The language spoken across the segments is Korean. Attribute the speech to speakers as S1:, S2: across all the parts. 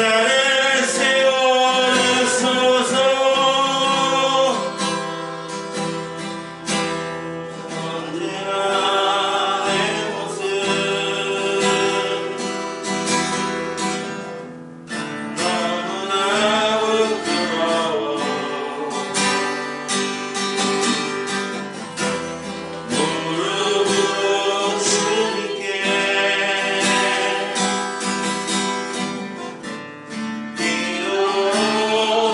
S1: 나를 세워주소서. 언제나 내 모습 너무나 부끄러워. 무릎으로 주님께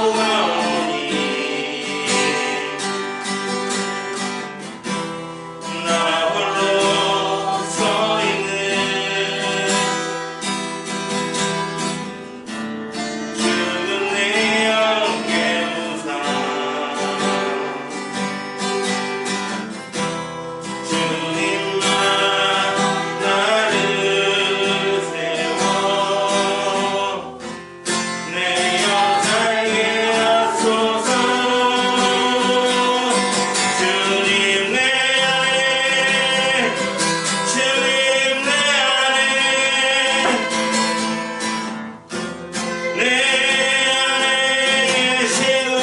S1: 기도하오니 나 홀로 서 있는 죽은 내 영계 무상. 주님만 나를 세워 내어 살게 하소서. 주님 내 안에, 주님 내 안에, 내 안에 계시고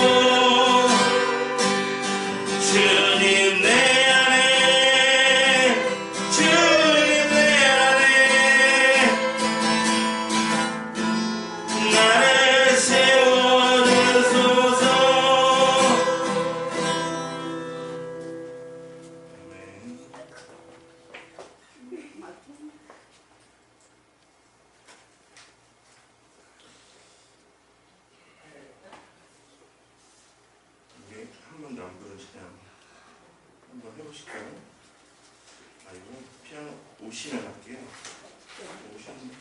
S1: 주님 내 안에, 주님 내 안에 나를 세워주소서. 이게 한 번도 안 부르시냐? 한번 해보실까요? 아, 이거 피아노 오시면 할게요. 오시면.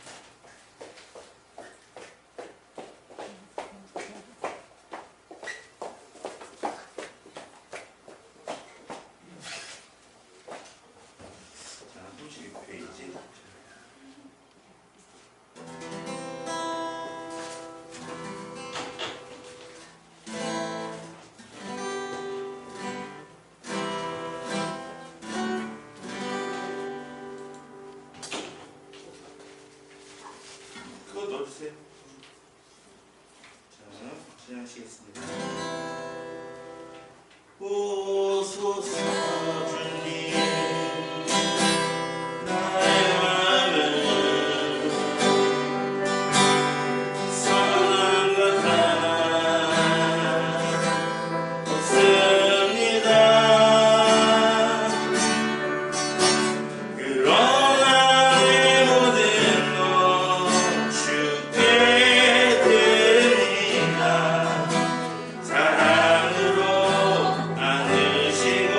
S1: 자, 32페이지. 그거 넣어주세요. 자, 시작하시겠습니다. 오소서 주님, 나의 마음은 선한 것 하나 없습니다. 그러나 내 모든 것 주께 드립니다. 사랑으로 안으시고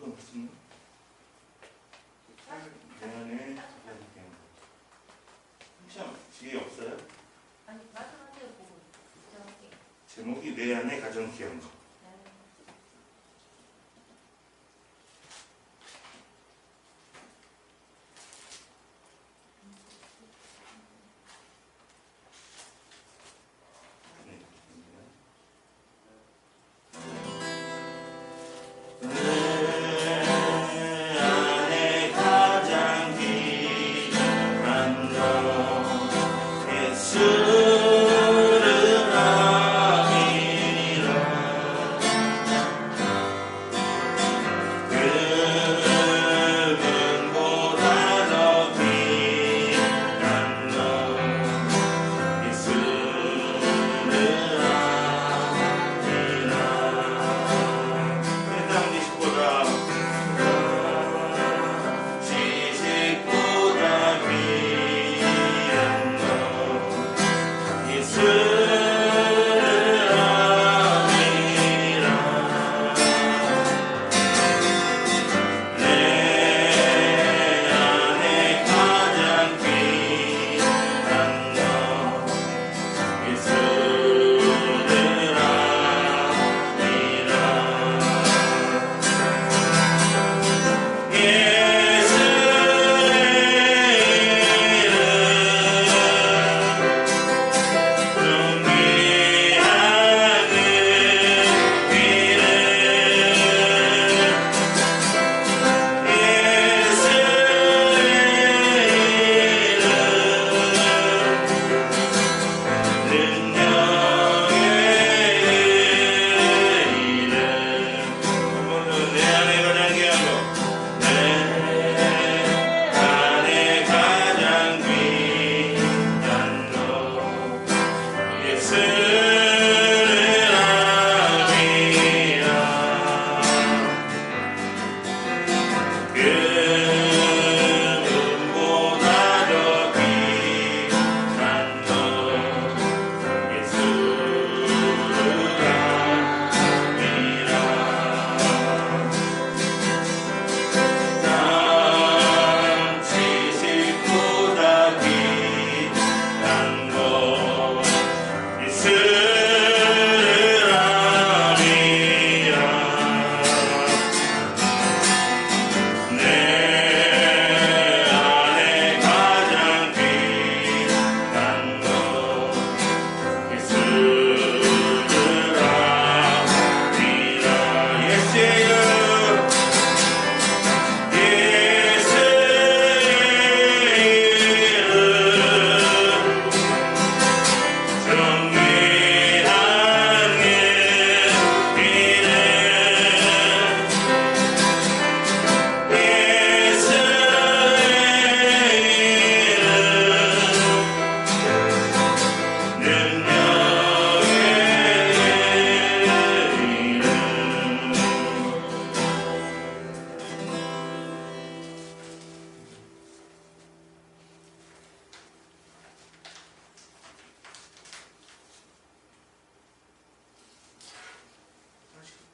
S1: 그건 없었나? 내 안에 가장 귀한 것. 참 뒤에 없어요?
S2: 아니 마지막에 보고 정확히.
S1: 제목이 내 안에 가장 귀한 것.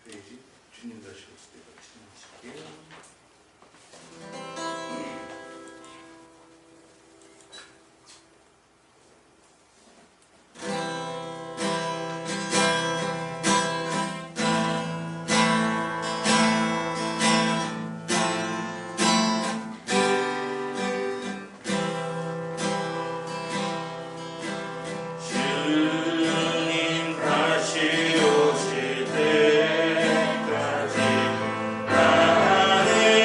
S1: 페이지 주님 다시 오실 때 같이 나누실게요. 주님 다시 오실 때까지 나는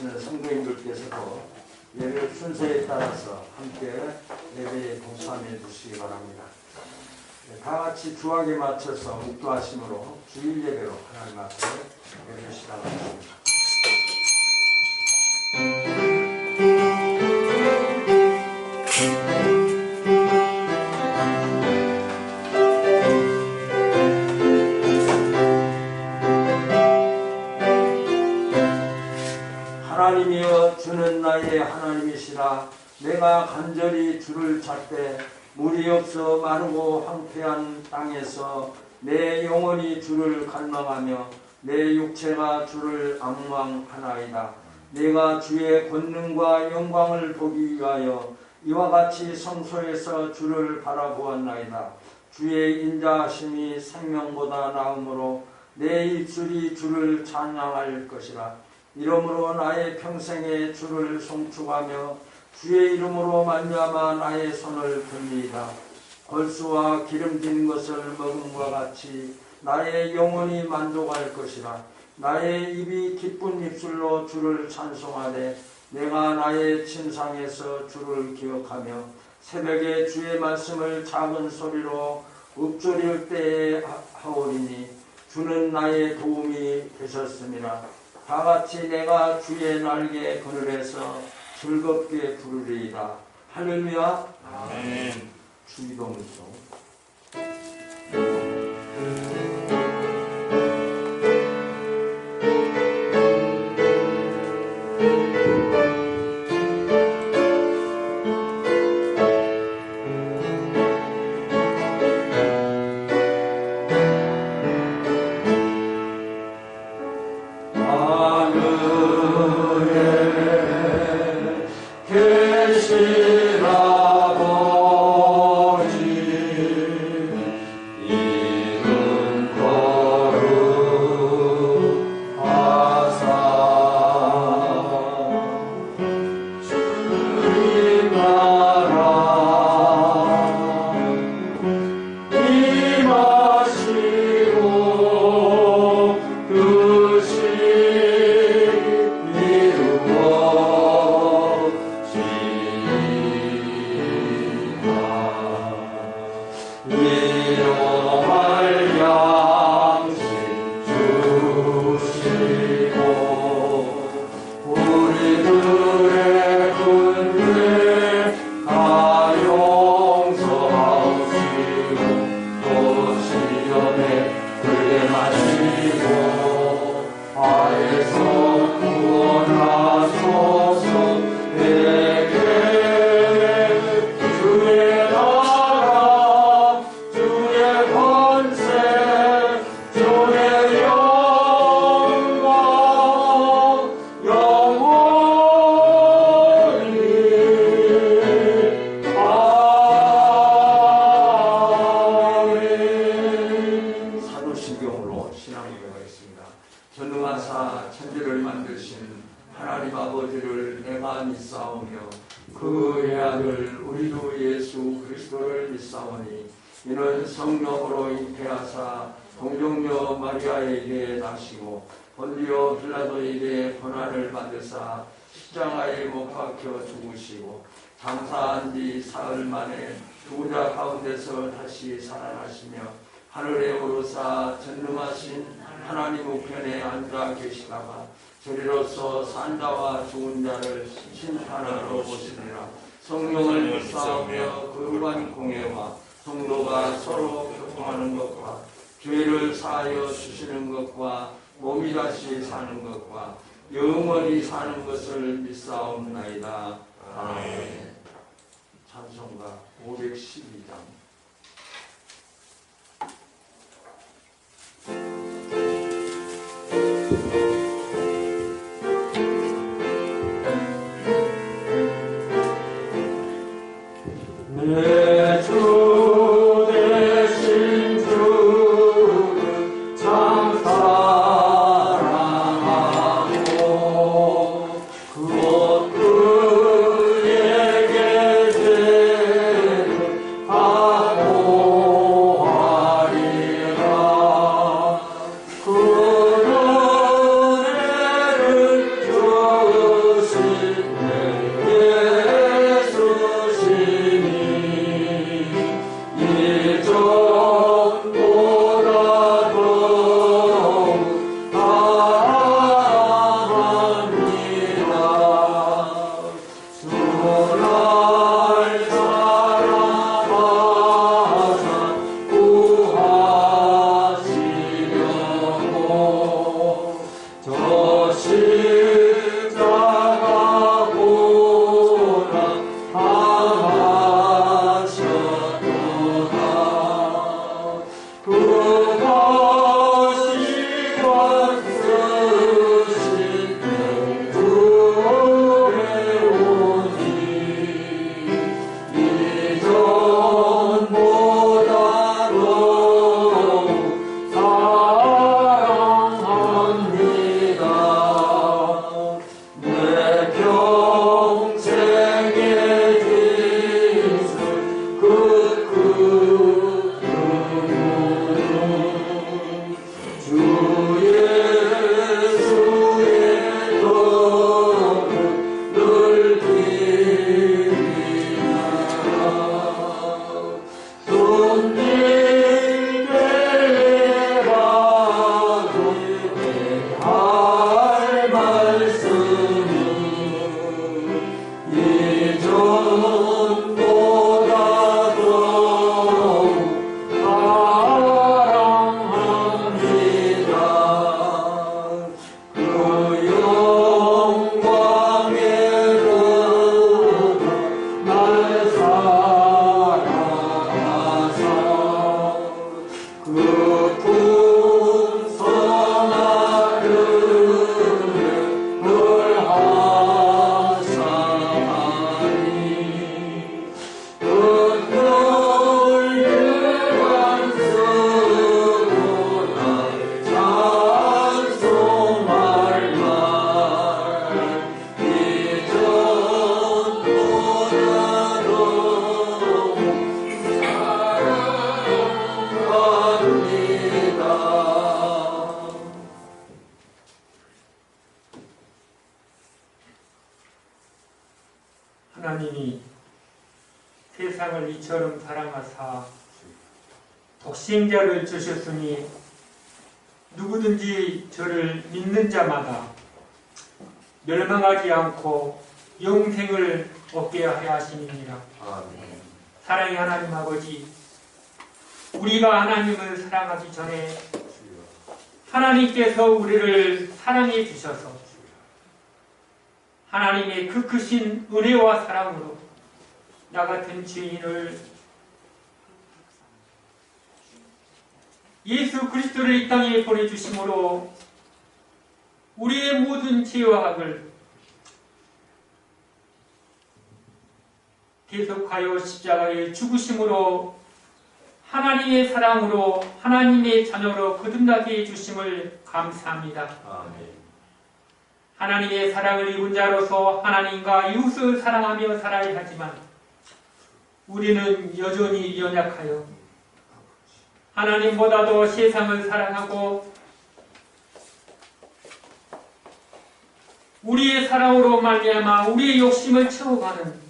S3: 계시는 성도님들께서도 예배 순서에 따라서 함께 예배에 동참해 주시기 바랍니다. 다 같이 주악에 맞춰서 묵도하심으로 주일 예배로 하나님 앞에 예배를 시작하겠습니다. 하나님이여 주는 나의 하나님이시라. 내가 간절히 주를 찾되 물이 없어 마르고 황폐한 땅에서 내 영혼이 주를 갈망하며 내 육체가 주를 앙망하나이다. 내가 주의 권능과 영광을 보기 위하여 이와 같이 성소에서 주를 바라보았나이다. 주의 인자하심이 생명보다 나음으로 내 입술이 주를 찬양할 것이라. 이러므로 나의 평생에 주를 송축하며 주의 이름으로 말미암아 나의 손을 듭니다. 걸수와 기름진 것을 먹음과 같이 나의 영혼이 만족할 것이라. 나의 입이 기쁜 입술로 주를 찬송하되 내가 나의 침상에서 주를 기억하며 새벽에 주의 말씀을 작은 소리로 읊조릴 때에 하오리니 주는 나의 도움이 되셨습니다. 다같이 내가 주의 날개 그늘에서 즐겁게 부르리이다. 할렐루야.
S1: 아멘.
S3: 주기도문송. 전능하사 천지를 만드신 하나님 아버지를 내가 믿사오며 그의 아들 우리도 예수 그리스도를 믿사오니 이는 성령으로 잉태하사 동정녀 마리아에게 나시고 본디오 빌라도에게 고난을 받으사 십자가에 못 박혀 죽으시고 장사한 지 사흘 만에 죽은 자 가운데서 다시 살아나시며 하늘에 오르사 전능하신 하나님 우편에 앉아 계시다가 저리로서 산자와 죽은 자를 심판하러 오시리라. 성령을 믿사오며 거룩한 공예와 성도가 서로 교통하는 것과 죄를 사하여 주시는 것과 몸이 다시 사는 것과 영원히 사는 것을 믿사옵나이다. 아멘. 찬송가 512장. 내 주 대신 주를 참 사랑하고 그곳 그에게 죄를 사모하리라. 그 은혜를 주옵소서.
S4: 세상을 이처럼 사랑하사 독생자를 주셨으니 누구든지 저를 믿는 자마다 멸망하지 않고 영생을 얻게 하려 하심이니라.
S3: 아멘.
S4: 사랑의 하나님 아버지, 우리가 하나님을 사랑하기 전에 하나님께서 우리를 사랑해 주셔서 하나님의 그 크신 은혜와 사랑으로 나 같은 죄인을 예수 그리스도를 이 땅에 보내주심으로 우리의 모든 죄와 악을 계속하여 십자가에 죽으심으로 하나님의 사랑으로 하나님의 자녀로 거듭나게 해주심을 감사합니다.
S3: 아멘.
S4: 하나님의 사랑을 입은 자로서 하나님과 이웃을 사랑하며 살아야 하지만 우리는 여전히 연약하여 하나님보다도 세상을 사랑하고 우리의 사랑으로 말미암아 우리의 욕심을 채워가는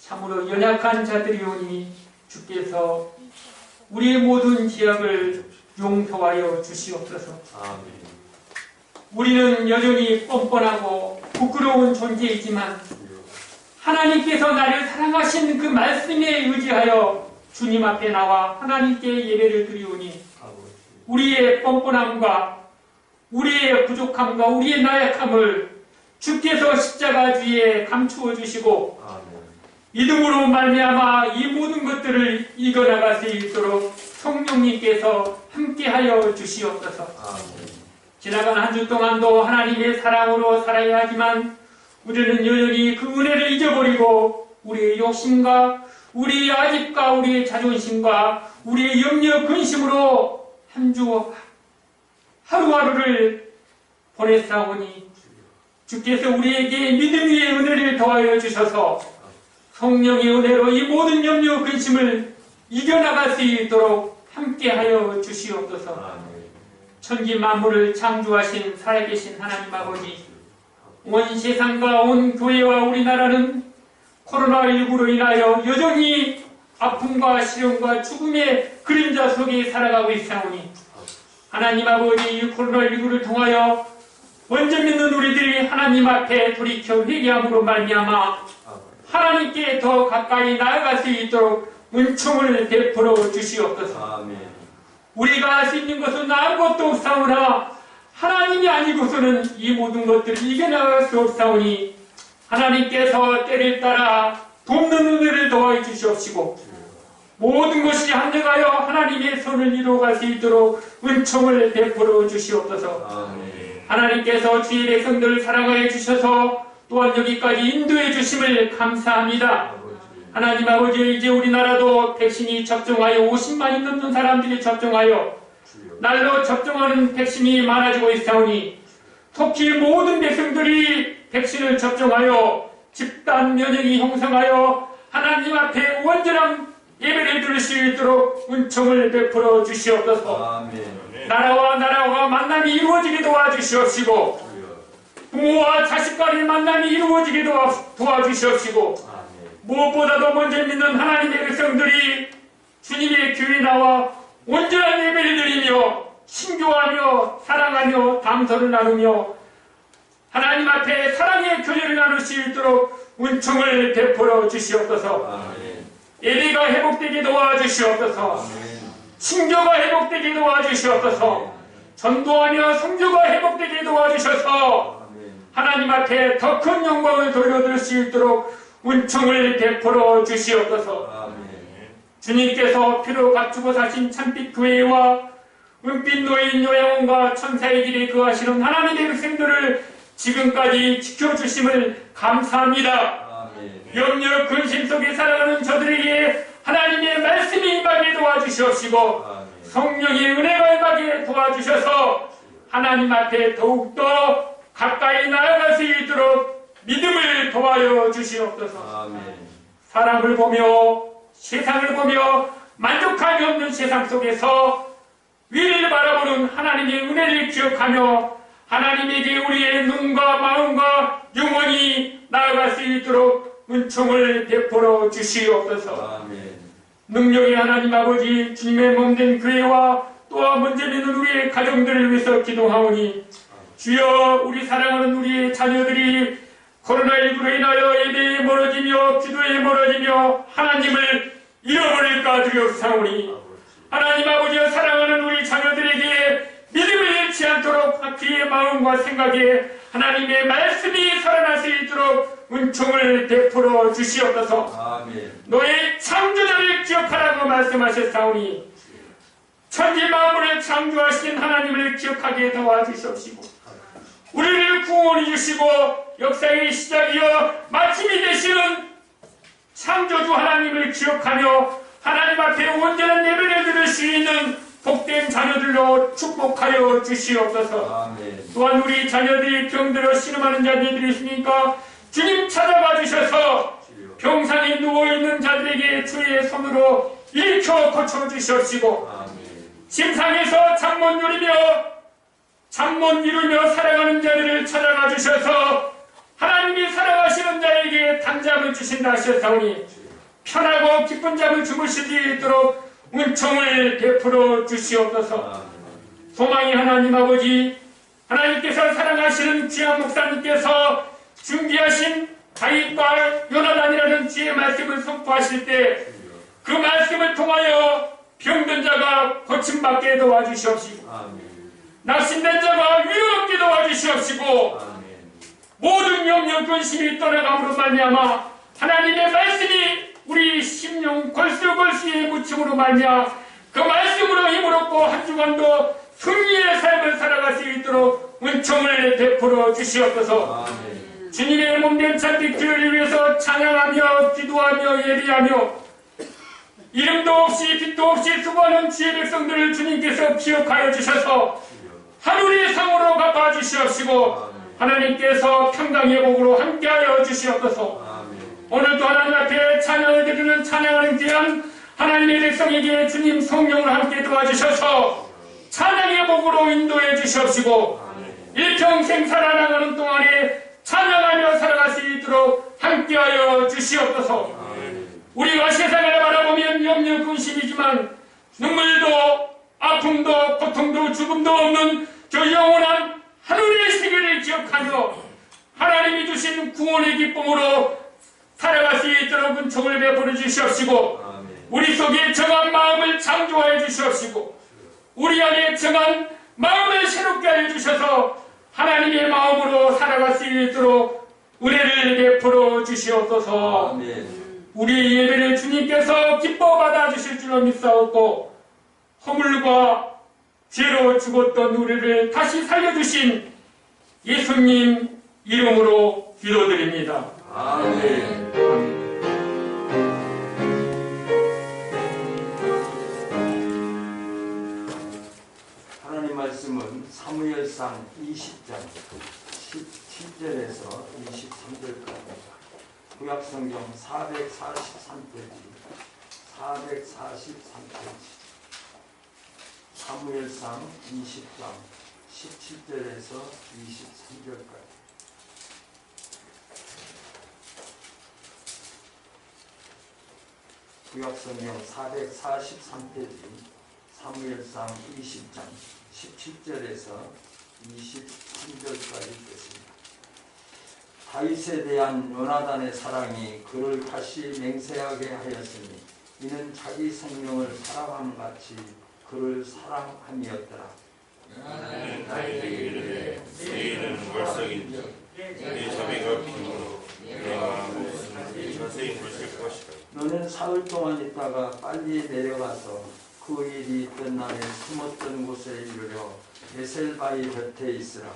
S4: 참으로 연약한 자들이오니 주께서 우리의 모든 죄악을 용서하여 주시옵소서.
S3: 아멘.
S4: 우리는 여전히 뻔뻔하고 부끄러운 존재이지만 하나님께서 나를 사랑하신 그 말씀에 의지하여 주님 앞에 나와 하나님께 예배를 드리오니 우리의 뻔뻔함과 우리의 부족함과 우리의 나약함을 주께서 십자가 뒤에 감추어 주시고 믿음으로 말미암아 이 모든 것들을 이겨나갈 수 있도록 성령님께서 함께하여 주시옵소서. 지나간 한 주 동안도 하나님의 사랑으로 살아야 하지만 우리는 여전히 그 은혜를 잊어버리고 우리의 욕심과 우리의 아집과 우리의 자존심과 우리의 염려 근심으로 한 주 하루하루를 보냈사오니 주께서 우리에게 믿음 위의 은혜를 더하여 주셔서 성령의 은혜로 이 모든 염려 근심을 이겨나갈 수 있도록 함께하여 주시옵소서. 천지 만물을 창조하신 살아계신 하나님 아버지, 온 세상과 온 교회와 우리나라는 코로나19로 인하여 여전히 아픔과 시련과 죽음의 그림자 속에 살아가고 있사오니 하나님 아버지, 이 코로나19를 통하여 먼저 믿는 우리들이 하나님 앞에 돌이켜 회개함으로 말미암아 하나님께 더 가까이 나아갈 수 있도록 은총을 베풀어 주시옵소서.
S3: 아멘.
S4: 우리가 할 수 있는 것은 아무것도 없사오나 하나님이 아니고서는 이 모든 것들을 이겨나갈 수 없사오니 하나님께서 때를 따라 돕는 은혜를 더하여 주시옵시고 모든 것이 합력하여 하나님의 손을 이루어갈 수 있도록 은총을 베풀어 주시옵소서.
S3: 아멘.
S4: 하나님께서 주의 백성들을 사랑하여 주셔서 또한 여기까지 인도해 주심을 감사합니다. 하나님 아버지, 이제 우리나라도 백신이 접종하여 50만이 넘는 사람들이 접종하여 날로 접종하는 백신이 많아지고 있사오니 특히 모든 백성들이 백신을 접종하여 집단 면역이 형성하여 하나님 앞에 온전한 예배를 드릴 수 있도록 은총을 베풀어 주시옵소서.
S3: 아멘.
S4: 나라와 만남이 이루어지게 도와주시옵시고 부모와 자식 간의 만남이 이루어지게 도와주시옵시고 무엇보다도 먼저 믿는 하나님의 백성들이 주님의 교회에 나와 온전한 예배를 드리며 신교하며 사랑하며 담소를 나누며 하나님 앞에 사랑의 교제를 나눌 수 있도록 은총을 베풀어 주시옵소서. 예배가 회복되게 도와주시옵소서. 신교가 회복되게 도와주시옵소서. 전도하며 성교가 회복되게 도와주셔서 하나님 앞에 더 큰 영광을 돌려드릴 수 있도록 은총을 베풀어 주시옵소서. 주님께서 피로 갖추고 사신 참빛 교회와 은빛 노인 요양원과 천사의 길에 거하시는 하나님의 백성들을 지금까지 지켜주심을 감사합니다. 염려 근심 속에 살아가는 저들에게 하나님의 말씀이 임하게 도와주시옵시고 성령의 은혜가 임하게 도와주셔서 하나님 앞에 더욱더 가까이 나아갈 수 있도록 믿음을 도와여 주시옵소서. 사람을 보며 세상을 보며 만족함이 없는 세상 속에서 위를 바라보는 하나님의 은혜를 기억하며 하나님에게 우리의 눈과 마음과 영혼이 나아갈 수 있도록 은총을 베풀어 주시옵소서.
S3: 아멘.
S4: 능력의 하나님 아버지, 주님의 몸된 교회와 또한 문제 있는 우리의 가정들을 위해서 기도하오니 주여, 우리 사랑하는 우리의 자녀들이 코로나19로 인하여 예배에 멀어지며 기도에 멀어지며 하나님을 잃어버릴까 두렵사오니 하나님 아버지여, 사랑하는 우리 자녀들에게 믿음을 잃지 않도록 그의 마음과 생각에 하나님의 말씀이 살아날 수 있도록 은총을 베풀어 주시옵소서.
S3: 아멘.
S4: 너의 창조자를 기억하라고 말씀하셨사오니 천지 만물을 창조하신 하나님을 기억하게 도와주시옵시고 우리를 구원해 주시고 역사의 시작이여 마침이 되시는 창조주 하나님을 기억하며 하나님 앞에 온전한 예배를 드릴 수 있는 복된 자녀들로 축복하여 주시옵소서.
S3: 아멘.
S4: 또한 우리 자녀들이 병들어 신음하는 자들이 있으니까 주님 찾아가 주셔서 병상에 누워있는 자들에게 주의 손으로 일으켜 고쳐주시옵시고
S3: 아멘.
S4: 침상에서 잠 못 이루며 살아가는 자들을 찾아가 주셔서 하나님이 사랑하시는 자에게 단잠을 주신다 하셨사오니 편하고 기쁜 잠을 주무실 수 있도록 은총을 베풀어 주시옵소서. 소망의 하나님 아버지, 하나님께서 사랑하시는 귀한 목사님께서 준비하신 다윗과 요나단이라는 주의 말씀을 선포하실 때 그 말씀을 통하여 병든 자가 고침받게 도와주시옵시고 낙심된 자가 위로받게 도와주시옵시고 모든 염려 근심이 떠나감으로 말미암아 하나님의 말씀이 우리 심령 골수골수의 묻힘으로 말미암아 그 말씀으로 힘을 얻고 한 주간도 승리의 삶을 살아갈 수 있도록 은총을 베풀어 주시옵소서. 주님의 몸된 찬빛교회를 위해서 찬양하며 기도하며 예비하며 이름도 없이 빛도 없이 수고하는 주의 백성들을 주님께서 기억하여 주셔서 하늘의 상으로 갚아 주시옵시고 하나님께서 평강의 복으로 함께하여 주시옵소서. 오늘도 하나님 앞에 찬양을 드리는 찬양하는 귀한 하나님의 백성에게 주님 성령을 함께 도와주셔서 찬양의 복으로 인도해 주시옵시고 일평생 살아나가는 동안에 찬양하며 살아갈 수 있도록 함께하여 주시옵소서. 우리가 세상을 바라보면 염려 근심이지만 눈물도 아픔도 고통도 죽음도 없는 저 영원한 하늘의 세계를 기억하며 하나님이 주신 구원의 기쁨으로 살아갈 수 있도록 은총을 베풀어 주시옵시고 우리 속에 정한 마음을 창조하여 주시옵시고 우리 안에 정한 마음을 새롭게 하여 주셔서 하나님의 마음으로 살아갈 수 있도록 은혜를 베풀어 주시옵소서. 우리 예배를 주님께서 기뻐 받아주실 줄로 믿사옵고 허물과 죄로 죽었던 우리를 다시 살려주신 예수님 이름으로 기도드립니다.
S3: 아멘. 하나님 말씀은 사무엘상 20장 17절에서 23절까지입니다. 구약성경 443페이지 443페이지 사무엘상 20장 17절에서 23절까지 구약성경 443페이지 사무엘상 20장 17절에서 23절까지 있겠습니다. 다윗에 대한 요나단의 사랑이 그를 다시 맹세하게 하였으니 이는 자기 생명을 사랑함같이 그를 사랑함이었더라.
S1: 다윗에게 이르되 내일은 월석인지 내 자매가 빈으로 내가 목숨을 자세히 물실 것이다.
S3: 너는 사흘 동안 있다가 빨리 내려가서 그 일이 있던 날에 숨었던 곳에 이르러 에셀바위 곁에 있으라.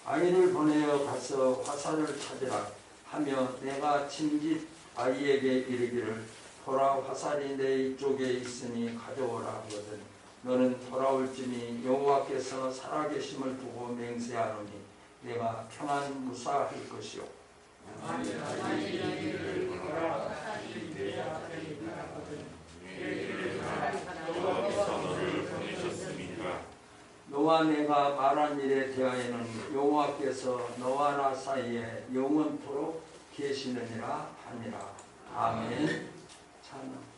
S3: 아이를 보내어 가서 화살을 찾으라 하며 내가 친짓 아이에게 이르기를 돌아 화살이 내 이쪽에 있으니 가져오라 하거든 너는 돌아올지니 여호와께서 살아계심을 두고 맹세하노니 내가 평안 무사할 것이요. 너와 내가 말한 일에 대하여는 여호와께서 너와 나 사이에 영원토록 계시느니라 하니라. 아멘. 찬양.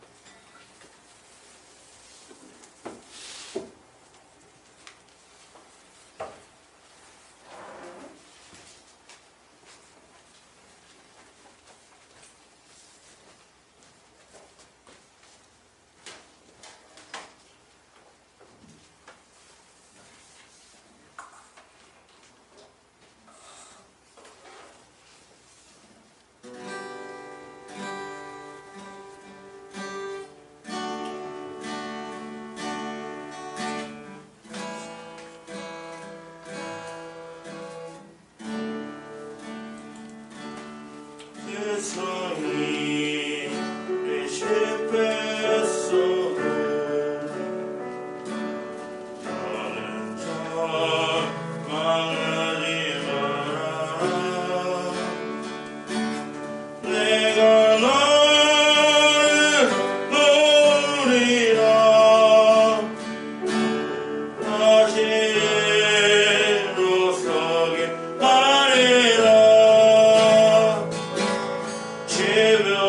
S1: 세상이 내 실패했어도 나는 자망하지 마라. 내가 너를 모으리라. 다시 일어서게 하리라. 제발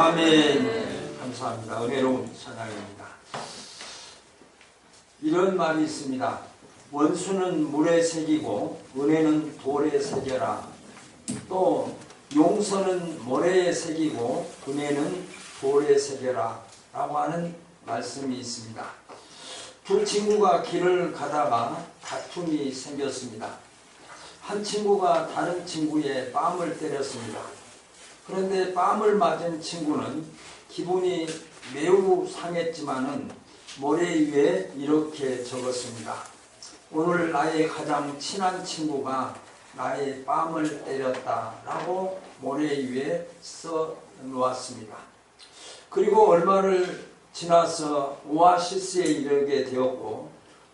S3: 아멘. 감사합니다. 은혜로운 찬양입니다. 이런 말이 있습니다. 원수는 물에 새기고 은혜는 돌에 새겨라. 또 용서는 모래에 새기고 은혜는 돌에 새겨라 라고 하는 말씀이 있습니다. 두 친구가 길을 가다가 다툼이 생겼습니다. 한 친구가 다른 친구의 뺨을 때렸습니다. 그런데 뺨을 맞은 친구는 기분이 매우 상했지만은 모래 위에 이렇게 적었습니다. 오늘 나의 가장 친한 친구가 나의 뺨을 때렸다 라고 모래 위에 써 놓았습니다. 그리고 얼마를 지나서 오아시스에 이르게 되었고,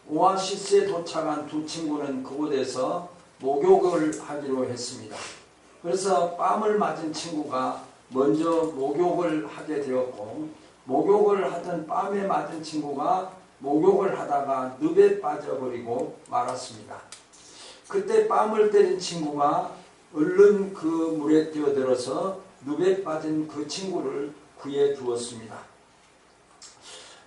S3: 오아시스에 도착한 두 친구는 그곳에서 목욕을 하기로 했습니다. 그래서 뺨을 맞은 친구가 먼저 목욕을 하게 되었고, 목욕을 하던 뺨에 맞은 친구가 목욕을 하다가 늪에 빠져버리고 말았습니다. 그때 뺨을 때린 친구가 얼른 그 물에 뛰어들어서 늪에 빠진 그 친구를 구해 주었습니다.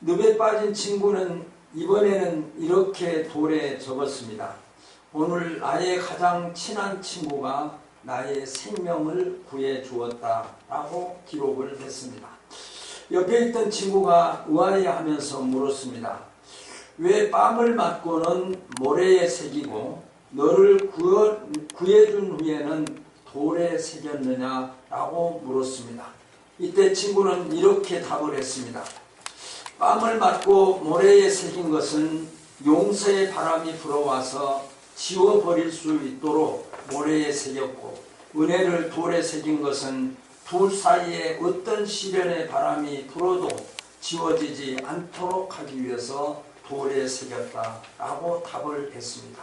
S3: 늪에 빠진 친구는 이번에는 이렇게 돌에 적었습니다. 오늘 나의 가장 친한 친구가 나의 생명을 구해 주었다 라고 기록을 했습니다. 옆에 있던 친구가 의아해하면서 물었습니다. 왜 뺨을 맞고는 모래에 새기고 너를 구해준 후에는 돌에 새겼느냐 라고 물었습니다. 이때 친구는 이렇게 답을 했습니다. 뺨을 맞고 모래에 새긴 것은 용서의 바람이 불어와서 지워버릴 수 있도록 모래에 새겼고, 은혜를 돌에 새긴 것은 둘 사이에 어떤 시련의 바람이 불어도 지워지지 않도록 하기 위해서 돌에 새겼다 라고 답을 했습니다.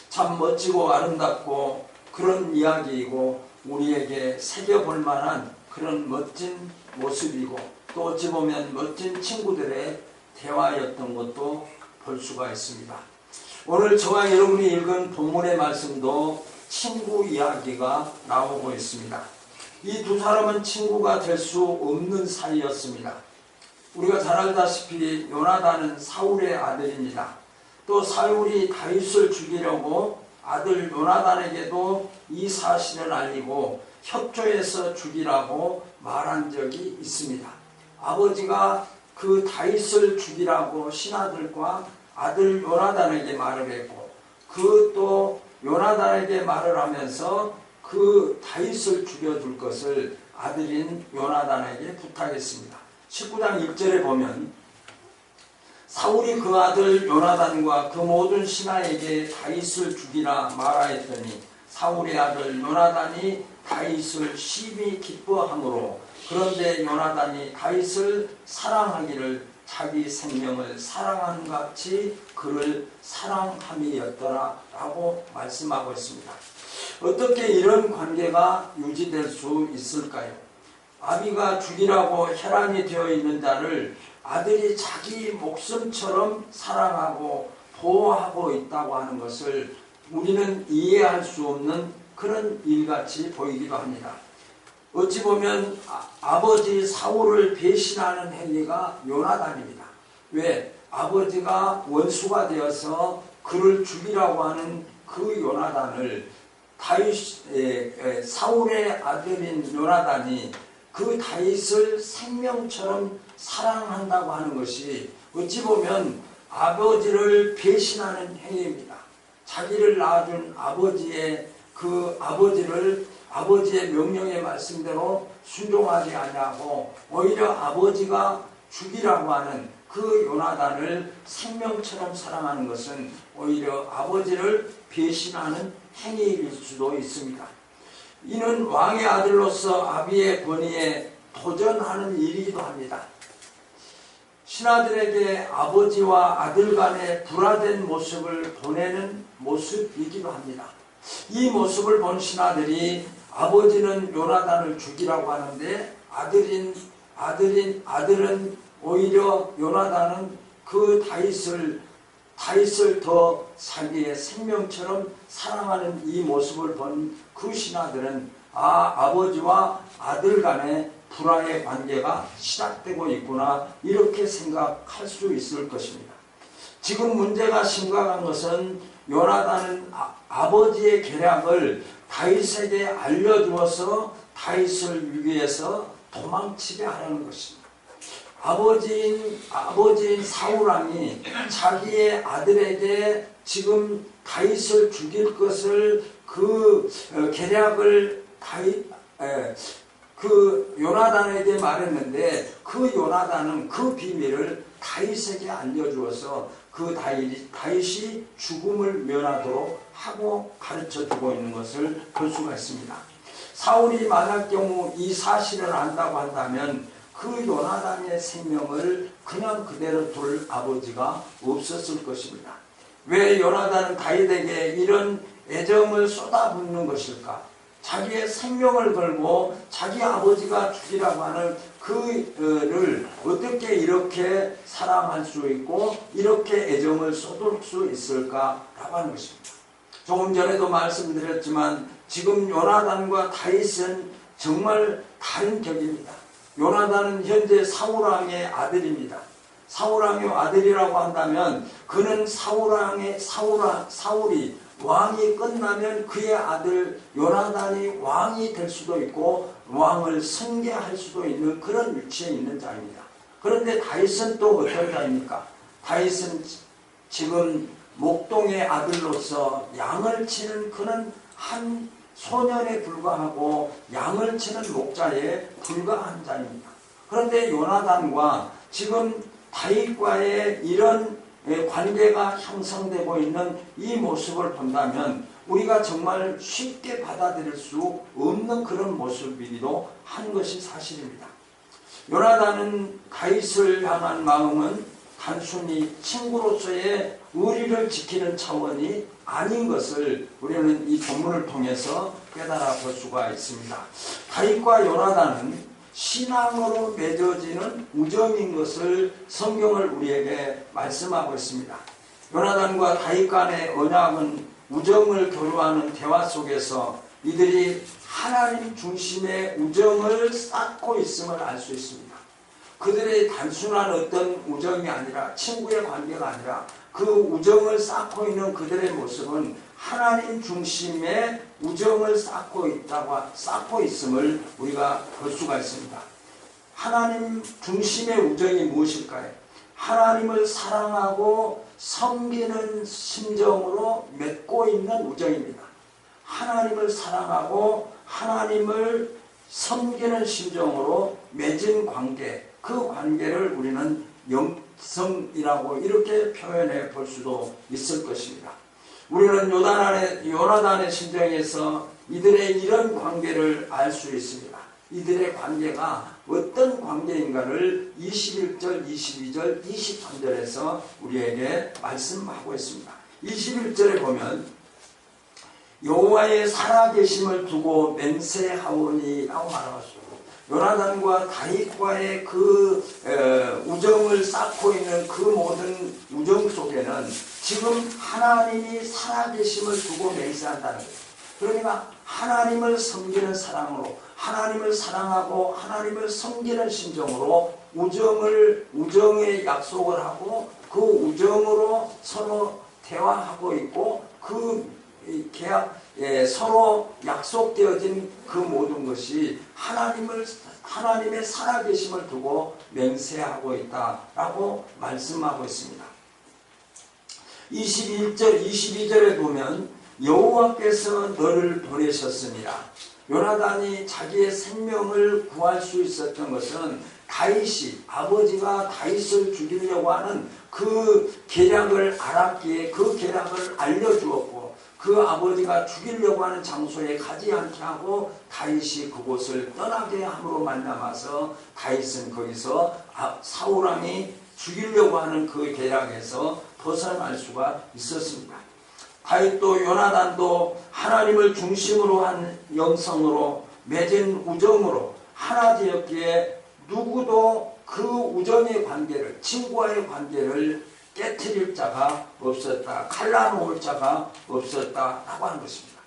S3: 참 멋지고 아름답고 그런 이야기이고 우리에게 새겨볼 만한 그런 멋진 모습이고, 또 어찌 보면 멋진 친구들의 대화였던 것도 볼 수가 있습니다. 오늘 저와 여러분이 읽은 본문의 말씀도 친구 이야기가 나오고 있습니다. 이 두 사람은 친구가 될 수 없는 사이였습니다. 우리가 잘 알다시피 요나단은 사울의 아들입니다. 또 사울이 다윗을 죽이려고 아들 요나단에게도 이 사실을 알리고 협조해서 죽이라고 말한 적이 있습니다. 아버지가 그 다윗을 죽이라고 신하들과 아들 요나단에게 말을 했고, 그 또 요나단에게 말을 하면서 그 다윗을 죽여줄 것을 아들인 요나단에게 부탁했습니다. 19장 1절에 보면 사울이 그 아들 요나단과 그 모든 신하에게 다윗을 죽이라 말하였더니 사울의 아들 요나단이 다윗을 심히 기뻐하므로, 그런데 요나단이 다윗을 사랑하기를 자기 생명을 사랑한 같이 그를 사랑함이었더라 라고 말씀하고 있습니다. 어떻게 이런 관계가 유지될 수 있을까요? 아비가 죽이라고 혈안이 되어 있는 자를 아들이 자기 목숨처럼 사랑하고 보호하고 있다고 하는 것을 우리는 이해할 수 없는 그런 일같이 보이기도 합니다. 어찌 보면 아버지 사울을 배신하는 행위가 요나단입니다. 왜? 아버지가 원수가 되어서 그를 죽이라고 하는 그 요나단을 사울의 아들인 요나단이 그 다윗을 생명처럼 사랑한다고 하는 것이 어찌 보면 아버지를 배신하는 행위입니다. 자기를 낳아준 아버지의 그 아버지의 명령의 말씀대로 순종하지 아니하고 오히려 아버지가 죽이라고 하는 그 요나단을 생명처럼 사랑하는 것은 오히려 아버지를 배신하는 행위일 수도 있습니다. 이는 왕의 아들로서 아비의 권위에 도전하는 일이기도 합니다. 신하들에게 아버지와 아들 간의 불화된 모습을 보내는 모습이기도 합니다. 이 모습을 본 신하들이 아버지는 요나단을 죽이라고 하는데 아들은 오히려 요나단은 그 다윗을 더 자기의 생명처럼 사랑하는 이 모습을 본 그 신하들은 아버지와 아들 간의 불화의 관계가 시작되고 있구나 이렇게 생각할 수 있을 것입니다. 지금 문제가 심각한 것은 요나단은 아버지의 계략을 다윗에게 알려주어서 다윗을 위해서 도망치게 하려는 것입니다. 아버지인 사울왕이 자기의 아들에게 지금 다윗을 죽일 것을 그 계략을 요나단에게 말했는데 그 요나단은 그 비밀을 다윗에게 알려주어서 그 다윗이 죽음을 면하도록 하고 가르쳐주고 있는 것을 볼 수가 있습니다. 사울이 만할 경우 이 사실을 안다고 한다면 그 요나단의 생명을 그냥 그대로 둘 아버지가 없었을 것입니다. 왜 요나단은 다윗에게 이런 애정을 쏟아붓는 것일까? 자기의 생명을 걸고 자기 아버지가 죽이라고 하는 그를 어떻게 이렇게 사랑할 수 있고 이렇게 애정을 쏟을 수 있을까라고 하는 것입니다. 조금 전에도 말씀드렸지만 지금 요나단과 다윗은 정말 다른 격입니다. 요나단은 현재 사울왕의 아들입니다. 사울왕의 아들이라고 한다면 그는 사울이 왕이 끝나면 그의 아들 요나단이 왕이 될 수도 있고 왕을 승계할 수도 있는 그런 위치에 있는 자입니다. 그런데 다윗은 또 어떤 자입니까? 다윗은 지금 목동의 아들로서 양을 치는 그는 한 소년에 불과하고 양을 치는 목자에 불과한 자입니다. 그런데 요나단과 지금 다윗과의 이런 관계가 형성되고 있는 이 모습을 본다면 우리가 정말 쉽게 받아들일 수 없는 그런 모습이기도 한 것이 사실입니다. 요나단은 다윗을 향한 마음은 단순히 친구로서의 의리를 지키는 차원이 아닌 것을 우리는 이 본문을 통해서 깨달아 볼 수가 있습니다. 다윗과 요나단은 신앙으로 맺어지는 우정인 것을 성경을 우리에게 말씀하고 있습니다. 요나단과 다윗 간의 언약은 우정을 교류하는 대화 속에서 이들이 하나님 중심의 우정을 쌓고 있음을 알 수 있습니다. 그들의 단순한 어떤 우정이 아니라 친구의 관계가 아니라 그 우정을 쌓고 있는 그들의 모습은 하나님 중심의 우정을 쌓고 있음을 우리가 볼 수가 있습니다. 하나님 중심의 우정이 무엇일까요? 하나님을 사랑하고 섬기는 심정으로 맺고 있는 우정입니다. 하나님을 사랑하고 하나님을 섬기는 심정으로 맺은 관계, 그 관계를 우리는 영성이라고 이렇게 표현해 볼 수도 있을 것입니다. 우리는 요나단의 심정에서 이들의 이런 관계를 알 수 있습니다. 이들의 관계가 어떤 관계인가를 21절, 22절, 23절에서 우리에게 말씀하고 있습니다. 21절에 보면 여호와의 살아계심을 두고 맹세하오니라고 말하고 있습니다. 요나단과 다윗과의 그 우정을 쌓고 있는 그 모든 우정 속에는 지금 하나님이 살아계심을 두고 맹세한다는 거예요. 그러니까 하나님을 섬기는 사랑으로 하나님을 사랑하고 하나님을 섬기는 심정으로 우정의 약속을 하고 그 우정으로 서로 대화하고 있고 그 서로 약속되어진 그 모든 것이 하나님의 살아계심을 두고 맹세하고 있다라고 말씀하고 있습니다. 21절, 22절에 보면 여호와께서 너를 보내셨습니다. 요나단이 자기의 생명을 구할 수 있었던 것은 다윗이 아버지가 다윗을 죽이려고 하는 그 계략을 알았기에 그 계략을 알려주었고 그 아버지가 죽이려고 하는 장소에 가지 않게 하고 다윗이 그곳을 떠나게 함으로 말미암아서 다윗은 거기서 사울왕이 죽이려고 하는 그 계략에서 벗어날 수가 있었습니다. 다윗도 요나단도 하나님을 중심으로 한 영성으로 맺은 우정으로 하나 되었기에 누구도 그 우정의 관계를, 친구와의 관계를 깨트릴 자가 없었다. 갈라놓을 자가 없었다라고 하는 것입니다.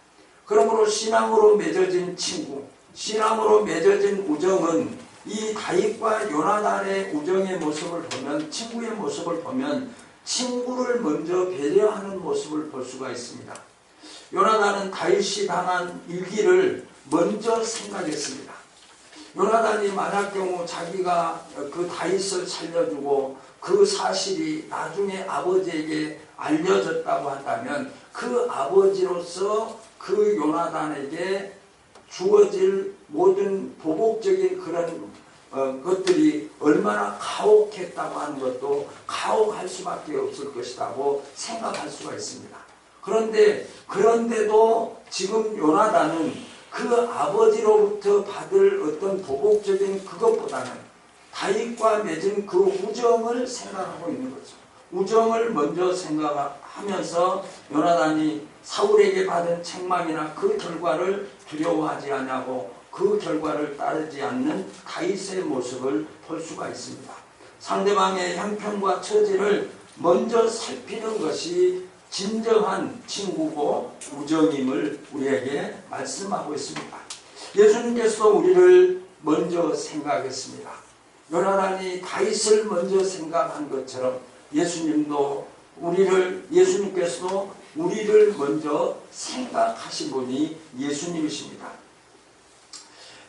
S3: 그러므로 신앙으로 맺어진 친구, 신앙으로 맺어진 우정은 이 다윗과 요나단의 우정의 모습을 보면, 친구의 모습을 보면 친구를 먼저 배려하는 모습을 볼 수가 있습니다. 요나단은 다윗이 당한 일기를 먼저 생각했습니다. 요나단이 만약 경우 자기가 그 다윗을 살려주고 그 사실이 나중에 아버지에게 알려졌다고 한다면 그 아버지로서 그 요나단에게 주어질 모든 보복적인 그런 것들이 얼마나 가혹했다고 하는 것도 가혹할 수밖에 없을 것이라고 생각할 수가 있습니다. 그런데도 지금 요나단은 그 아버지로부터 받을 어떤 보복적인 그것보다는 다윗과 맺은 그 우정을 생각하고 있는 거죠. 우정을 먼저 생각하면서 요나단이 사울에게 받은 책망이나 그 결과를 두려워하지 않냐고 그 결과를 따르지 않는 다윗의 모습을 볼 수가 있습니다. 상대방의 형편과 처지를 먼저 살피는 것이 진정한 친구고 우정임을 우리에게 말씀하고 있습니다. 예수님께서 우리를 먼저 생각했습니다. 요나단이 다윗을 먼저 생각한 것처럼 예수님께서도 우리를 먼저 생각하신 분이 예수님이십니다.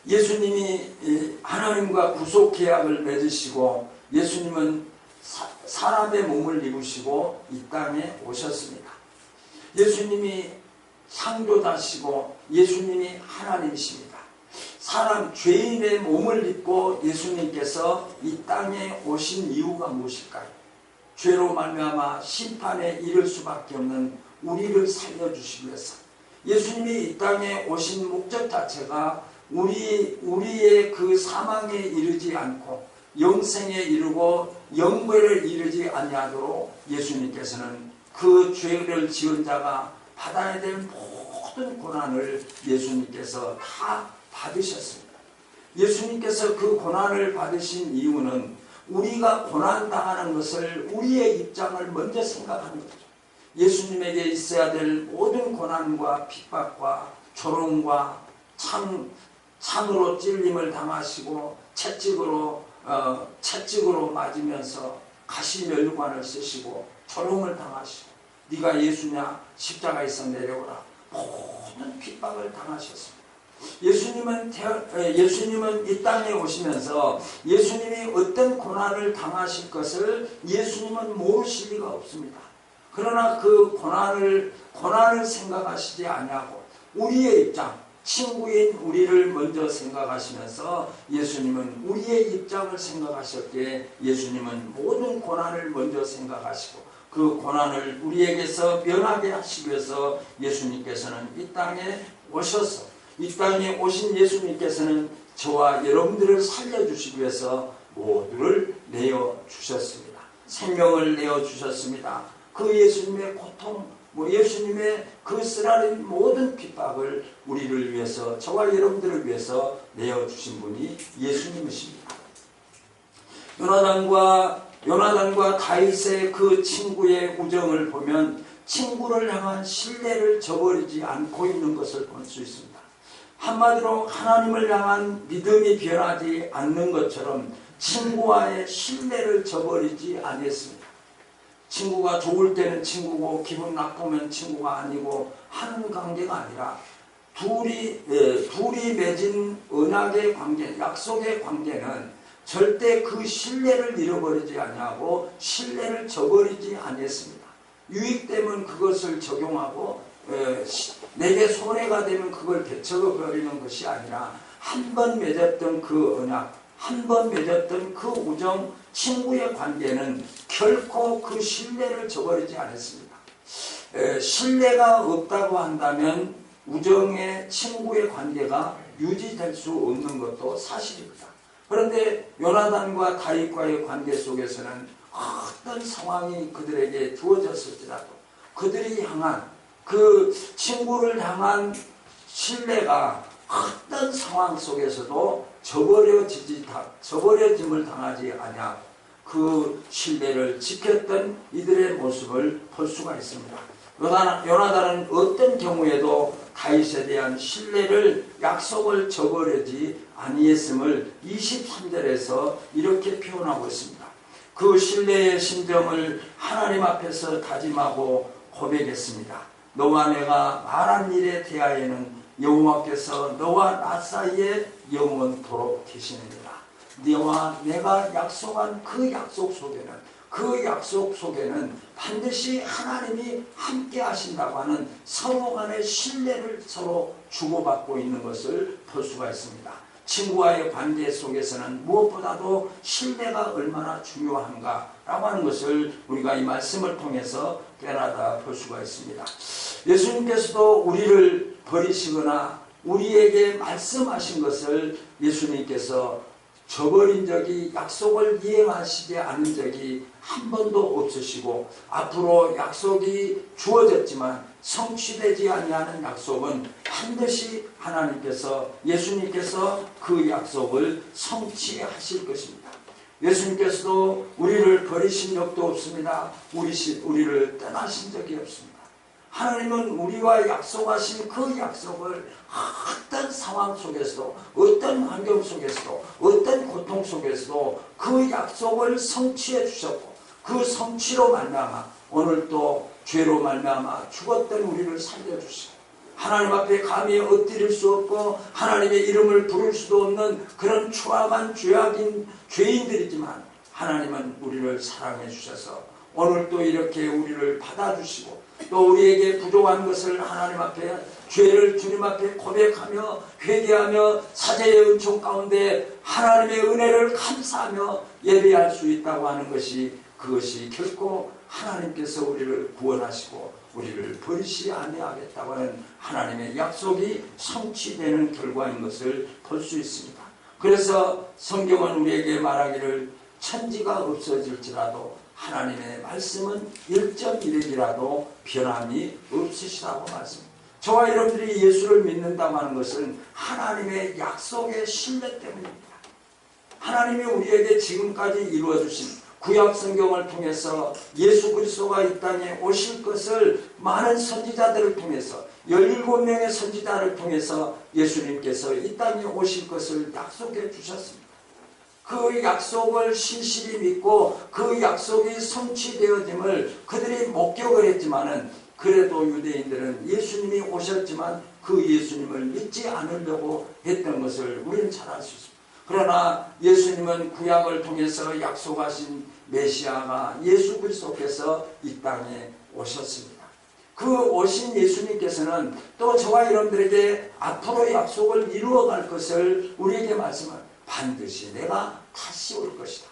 S3: 예수님이 하나님과 구속 계약을 맺으시고 예수님은 사람의 몸을 입으시고 이 땅에 오셨습니다. 예수님이 창조자시고 예수님이 하나님이십니다. 사람 죄인의 몸을 입고 예수님께서 이 땅에 오신 이유가 무엇일까요? 죄로 말미암아 심판에 이를 수밖에 없는 우리를 살려주시기 위해서 예수님이 이 땅에 오신 목적 자체가 우리의 그 사망에 이르지 않고 영생에 이르고 영광에 이르지 아니하도록 예수님께서는 그 죄를 지은 자가 받아야 될 모든 고난을 예수님께서 다 받으셨습니다. 예수님께서 그 고난을 받으신 이유는 우리가 고난당하는 것을 우리의 입장을 먼저 생각하는 거죠. 예수님에게 있어야 될 모든 고난과 핍박과 조롱과 창으로 찔림을 당하시고 채찍으로 맞으면서 가시면류관을 쓰시고 조롱을 당하시고 네가 예수냐 십자가에서 내려오라 모든 핍박을 당하셨습니다. 예수님은 이 땅에 오시면서 예수님이 어떤 고난을 당하실 것을 예수님은 모르실 리가 없습니다. 그러나 그 고난을 생각하시지 아니하고 우리의 입장, 친구인 우리를 먼저 생각하시면서 예수님은 우리의 입장을 생각하셨기에 예수님은 모든 고난을 먼저 생각하시고 그 고난을 우리에게서 면하게 하시기 위해서 예수님께서는 이 땅에 오셔서 이 땅에 오신 예수님께서는 저와 여러분들을 살려주시기 위해서 모두를 내어주셨습니다. 생명을 내어주셨습니다. 그 예수님의 고통, 예수님의 그 쓰라린 모든 핍박을 우리를 위해서, 저와 여러분들을 위해서 내어주신 분이 예수님이십니다. 요나단과 다윗의 그 친구의 우정을 보면 친구를 향한 신뢰를 저버리지 않고 있는 것을 볼 수 있습니다. 한마디로 하나님을 향한 믿음이 변하지 않는 것처럼 친구와의 신뢰를 저버리지 않았습니다. 친구가 좋을 때는 친구고 기분 나쁘면 친구가 아니고 하는 관계가 아니라 둘이 맺은 언약의 관계, 약속의 관계는 절대 그 신뢰를 잃어버리지 아니하고 신뢰를 저버리지 않았습니다. 유익되면 그것을 적용하고 내게 손해가 되면 그걸 되쳐버리는 것이 아니라 한 번 맺었던 그 언약, 한 번 맺었던 그 우정, 친구의 관계는 결코 그 신뢰를 저버리지 않았습니다. 신뢰가 없다고 한다면 우정의 친구의 관계가 유지될 수 없는 것도 사실입니다. 그런데 요나단과 다윗과의 관계 속에서는 어떤 상황이 그들에게 주어졌을지라도 그들이 향한 그 친구를 향한 신뢰가 어떤 상황 속에서도 저버려짐을 당하지 않냐 그 신뢰를 지켰던 이들의 모습을 볼 수가 있습니다. 요나단은 어떤 경우에도 다윗에 대한 신뢰를 약속을 저버리지 아니했음을 23절에서 이렇게 표현하고 있습니다. 그 신뢰의 심정을 하나님 앞에서 다짐하고 고백했습니다. 너와 내가 말한 일에 대하여는 여호와께서 너와 나 사이에 영원토록 계시느니라. 너와 내가 약속한 그 약속 속에는 반드시 하나님이 함께 하신다고 하는 서로 간의 신뢰를 서로 주고받고 있는 것을 볼 수가 있습니다. 친구와의 관계 속에서는 무엇보다도 신뢰가 얼마나 중요한가라고 하는 것을 우리가 이 말씀을 통해서 깨닫아 볼 수가 있습니다. 예수님께서도 우리를 버리시거나 우리에게 말씀하신 것을 예수님께서 저버린 적이, 약속을 이행하시지 않은 적이 한 번도 없으시고, 앞으로 약속이 주어졌지만 성취되지 아니하는 약속은 반드시 하나님께서, 예수님께서 그 약속을 성취하실 것입니다. 예수님께서도 우리를 버리신 적도 없습니다. 우리를 떠나신 적이 없습니다. 하나님은 우리와 약속하신 그 약속을 어떤 상황 속에서도, 어떤 환경 속에서도, 어떤 고통 속에서도 그 약속을 성취해 주셨고, 그 성취로 말미암아 오늘 또 죄로 말미암아 죽었던 우리를 살려주시고, 하나님 앞에 감히 엎드릴 수 없고 하나님의 이름을 부를 수도 없는 그런 추악한 죄악인 죄인들이지만, 하나님은 우리를 사랑해 주셔서 오늘 또 이렇게 우리를 받아주시고, 또 우리에게 부족한 것을 하나님 앞에, 죄를 주님 앞에 고백하며 회개하며 사죄의 은총 가운데 하나님의 은혜를 감사하며 예배할 수 있다고 하는 것이, 그것이 결코 하나님께서 우리를 구원하시고 우리를 버리시 아니하겠다고 하는 하나님의 약속이 성취되는 결과인 것을 볼 수 있습니다. 그래서 성경은 우리에게 말하기를 천지가 없어질지라도 하나님의 말씀은 1.1핵이라도 변함이 없으시다고 말씀합니다. 저와 여러분들이 예수를 믿는다고 하는 것은 하나님의 약속의 신뢰 때문입니다. 하나님이 우리에게 지금까지 이루어주신 구약 성경을 통해서 예수 그리스도가 이 땅에 오실 것을 많은 선지자들을 통해서, 17명의 선지자를 통해서 예수님께서 이 땅에 오실 것을 약속해 주셨습니다. 그 약속을 신실히 믿고 그 약속이 성취되어짐을 그들이 목격을 했지만은, 그래도 유대인들은 예수님이 오셨지만 그 예수님을 믿지 않으려고 했던 것을 우리는 잘 알 수 있습니다. 그러나 예수님은 구약을 통해서 약속하신 메시아가 예수 그리스도께서 이 땅에 오셨습니다. 그 오신 예수님께서는 또 저와 여러분들에게 앞으로 약속을 이루어갈 것을 우리에게 말씀합니다. 반드시 내가 다시 올 것이다.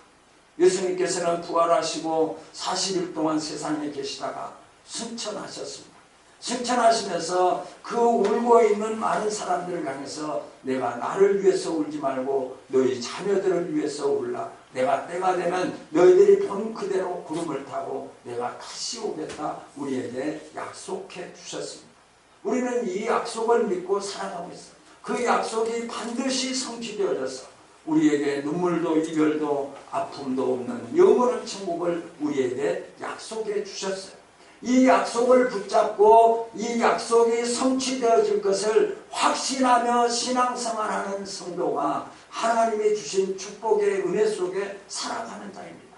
S3: 예수님께서는 부활하시고 40일 동안 세상에 계시다가 승천하셨습니다. 승천하시면서 그 울고 있는 많은 사람들을 향해서 내가 나를 위해서 울지 말고 너희 자녀들을 위해서 울라. 내가 때가 되면 너희들이 본 그대로 구름을 타고 내가 다시 오겠다. 우리에게 약속해 주셨습니다. 우리는 이 약속을 믿고 살아가고 있어요. 그 약속이 반드시 성취되어져서 우리에게 눈물도 이별도 아픔도 없는 영원한 천국을 우리에게 약속해 주셨어요. 이 약속을 붙잡고 이 약속이 성취되어질 것을 확신하며 신앙생활하는 성도가 하나님이 주신 축복의 은혜 속에 살아가는 자입니다.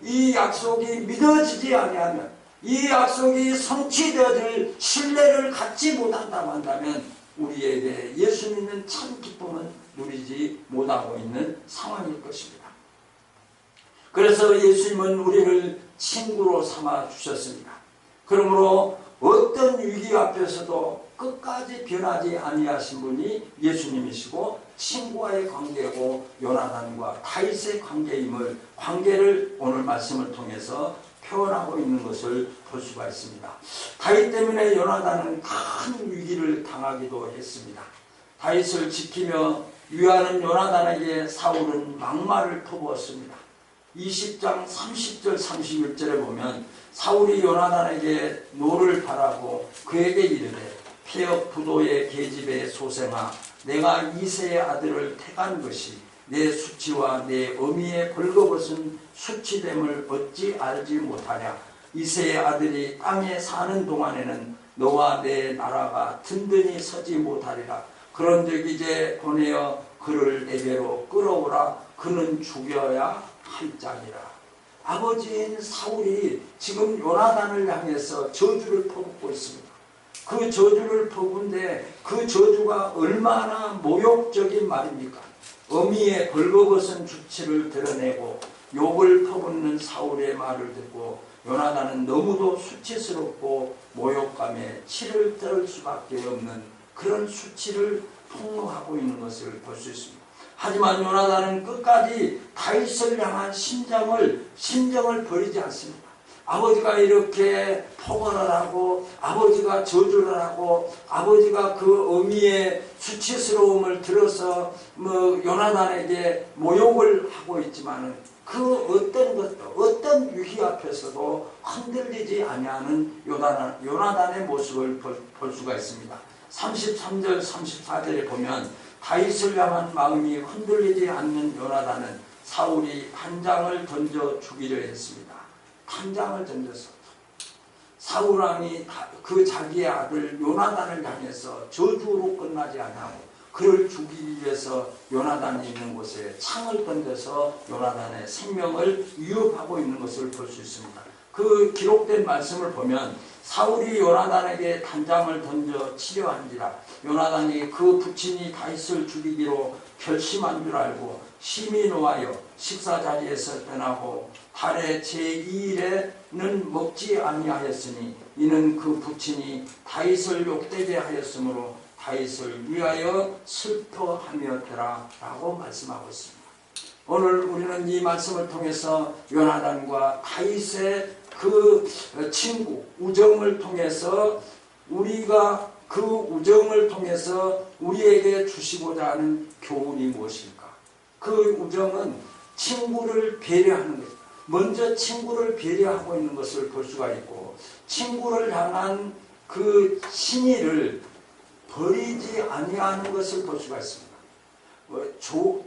S3: 이 약속이 믿어지지 아니하면, 이 약속이 성취되어질 신뢰를 갖지 못한다고 한다면 우리에게 예수 믿는 참 기쁨은 누리지 못하고 있는 상황일 것입니다. 그래서 예수님은 우리를 친구로 삼아 주셨습니다. 그러므로 어떤 위기 앞에서도 끝까지 변하지 아니하신 분이 예수님이시고, 친구와의 관계고 요나단과 다윗의 관계를 오늘 말씀을 통해서 표현하고 있는 것을 볼 수가 있습니다. 다윗 때문에 요나단은 큰 위기를 당하기도 했습니다. 다윗을 지키며 위하는 요나단에게 사울은 막말을 퍼부었습니다. 20장 30절 31절에 보면 사울이 요나단에게 노를 바라고 그에게 이르되 폐역 부도의 계집의 소생아, 내가 이새의 아들을 택한 것이 내 수치와 내 어미의 벌거벗은 수치됨을 어찌 알지 못하냐. 이새의 아들이 땅에 사는 동안에는 너와 내 나라가 든든히 서지 못하리라. 그런즉 이제 보내어 그를 내게로 끌어오라. 그는 죽여야 할 짝이라. 아버지인 사울이 지금 요나단을 향해서 저주를 퍼붓고 있습니다. 그 저주를 퍼붓는데 그 저주가 얼마나 모욕적인 말입니까? 어미의 벌거벗은 주치를 드러내고 욕을 퍼붓는 사울의 말을 듣고 요나단은 너무도 수치스럽고 모욕감에 치를 떨 수밖에 없는 그런 수치를 폭로하고 있는 것을 볼 수 있습니다. 하지만 요나단은 끝까지 다윗을 향한 심정을 버리지 않습니다. 아버지가 이렇게 포고를 하고 아버지가 저주를 하고 아버지가 그 어미의 수치스러움을 들어서 요나단에게 모욕을 하고 있지만은 그 어떤 것도 어떤 위기 앞에서도 흔들리지 아니하는 요나단의 모습을 볼 수가 있습니다. 33절 34절에 보면 다윗을 향한 마음이 흔들리지 않는 요나단은 사울이 판장을 던져 죽이려 했습니다. 판장을 던져서 사울 왕이 그 자기의 아들 요나단을 향해서 저주로 끝나지 않고 그를 죽이기 위해서 요나단이 있는 곳에 창을 던져서 요나단의 생명을 위협하고 있는 것을 볼 수 있습니다. 그 기록된 말씀을 보면 사울이 요나단에게 단장을 던져 치려한지라 요나단이 그 부친이 다윗을 죽이기로 결심한 줄 알고 심히 노하여 식사자리에서 떠나고 달의 제2일에는 먹지 아니하였으니 이는 그 부친이 다윗을 욕되게 하였으므로 다윗을 위하여 슬퍼하였더라 라고 말씀하고 있습니다. 오늘 우리는 이 말씀을 통해서 요나단과 다윗의 그 친구 우정을 통해서 우리가 그 우정을 통해서 우리에게 주시고자 하는 교훈이 무엇일까? 그 우정은 친구를 배려하는 것. 먼저 친구를 배려하고 있는 것을 볼 수가 있고 친구를 향한 그 신의를 버리지 아니하는 것을 볼 수가 있습니다.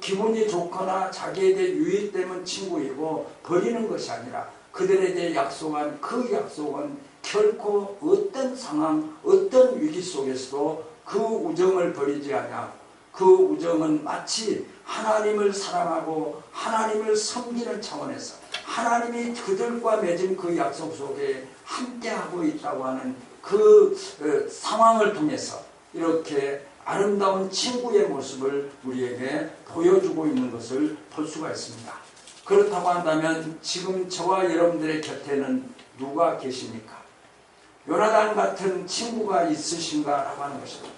S3: 기분이 좋거나 자기에게 유익되면 친구이고 버리는 것이 아니라 그들에게 약속한 그 약속은 결코 어떤 상황, 어떤 위기 속에서도 그 우정을 버리지 아니하고 그 우정은 마치 하나님을 사랑하고 하나님을 섬기는 차원에서 하나님이 그들과 맺은 그 약속 속에 함께하고 있다고 하는 그 상황을 통해서 이렇게 아름다운 친구의 모습을 우리에게 보여주고 있는 것을 볼 수가 있습니다. 그렇다고 한다면 지금 저와 여러분들의 곁에는 누가 계십니까? 요나단 같은 친구가 있으신가 라고 하는 것입니다.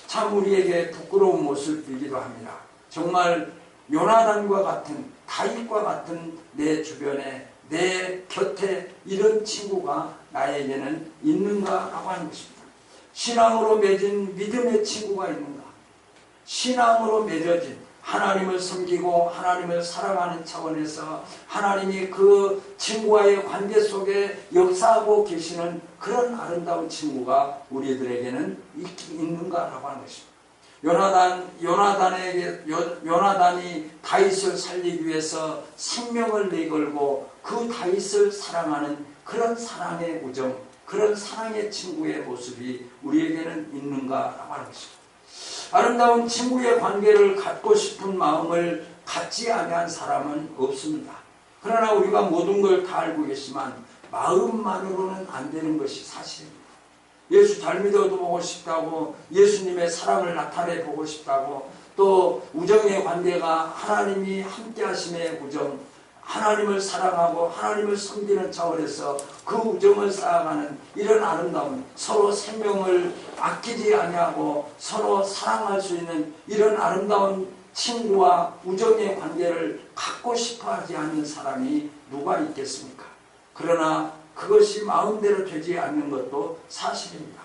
S3: 참 우리에게 부끄러운 모습이기도 합니다. 정말 요나단과 같은 다윗과 같은 내 주변에 내 곁에 이런 친구가 나에게는 있는가 라고 하는 것입니다. 신앙으로 맺은 믿음의 친구가 있는가? 신앙으로 맺어진 하나님을 섬기고 하나님을 사랑하는 차원에서 하나님이 그 친구와의 관계 속에 역사하고 계시는 그런 아름다운 친구가 우리들에게는 있는가라고 하는 것입니다. 요나단이 다윗을 살리기 위해서 생명을 내걸고 그 다윗을 사랑하는 그런 사랑의 우정, 그런 사랑의 친구의 모습이 우리에게는 있는가라고 하는 것입니다. 아름다운 친구의 관계를 갖고 싶은 마음을 갖지 아니한 사람은 없습니다. 그러나 우리가 모든 걸 다 알고 계시지만 마음만으로는 안 되는 것이 사실입니다. 예수 잘 믿어보고 싶다고 예수님의 사랑을 나타내 보고 싶다고 또 우정의 관계가 하나님이 함께 하심의 우정 하나님을 사랑하고 하나님을 섬기는 차원에서 그 우정을 쌓아가는 이런 아름다운 서로 생명을 아끼지 아니하고 서로 사랑할 수 있는 이런 아름다운 친구와 우정의 관계를 갖고 싶어 하지 않는 사람이 누가 있겠습니까? 그러나 그것이 마음대로 되지 않는 것도 사실입니다.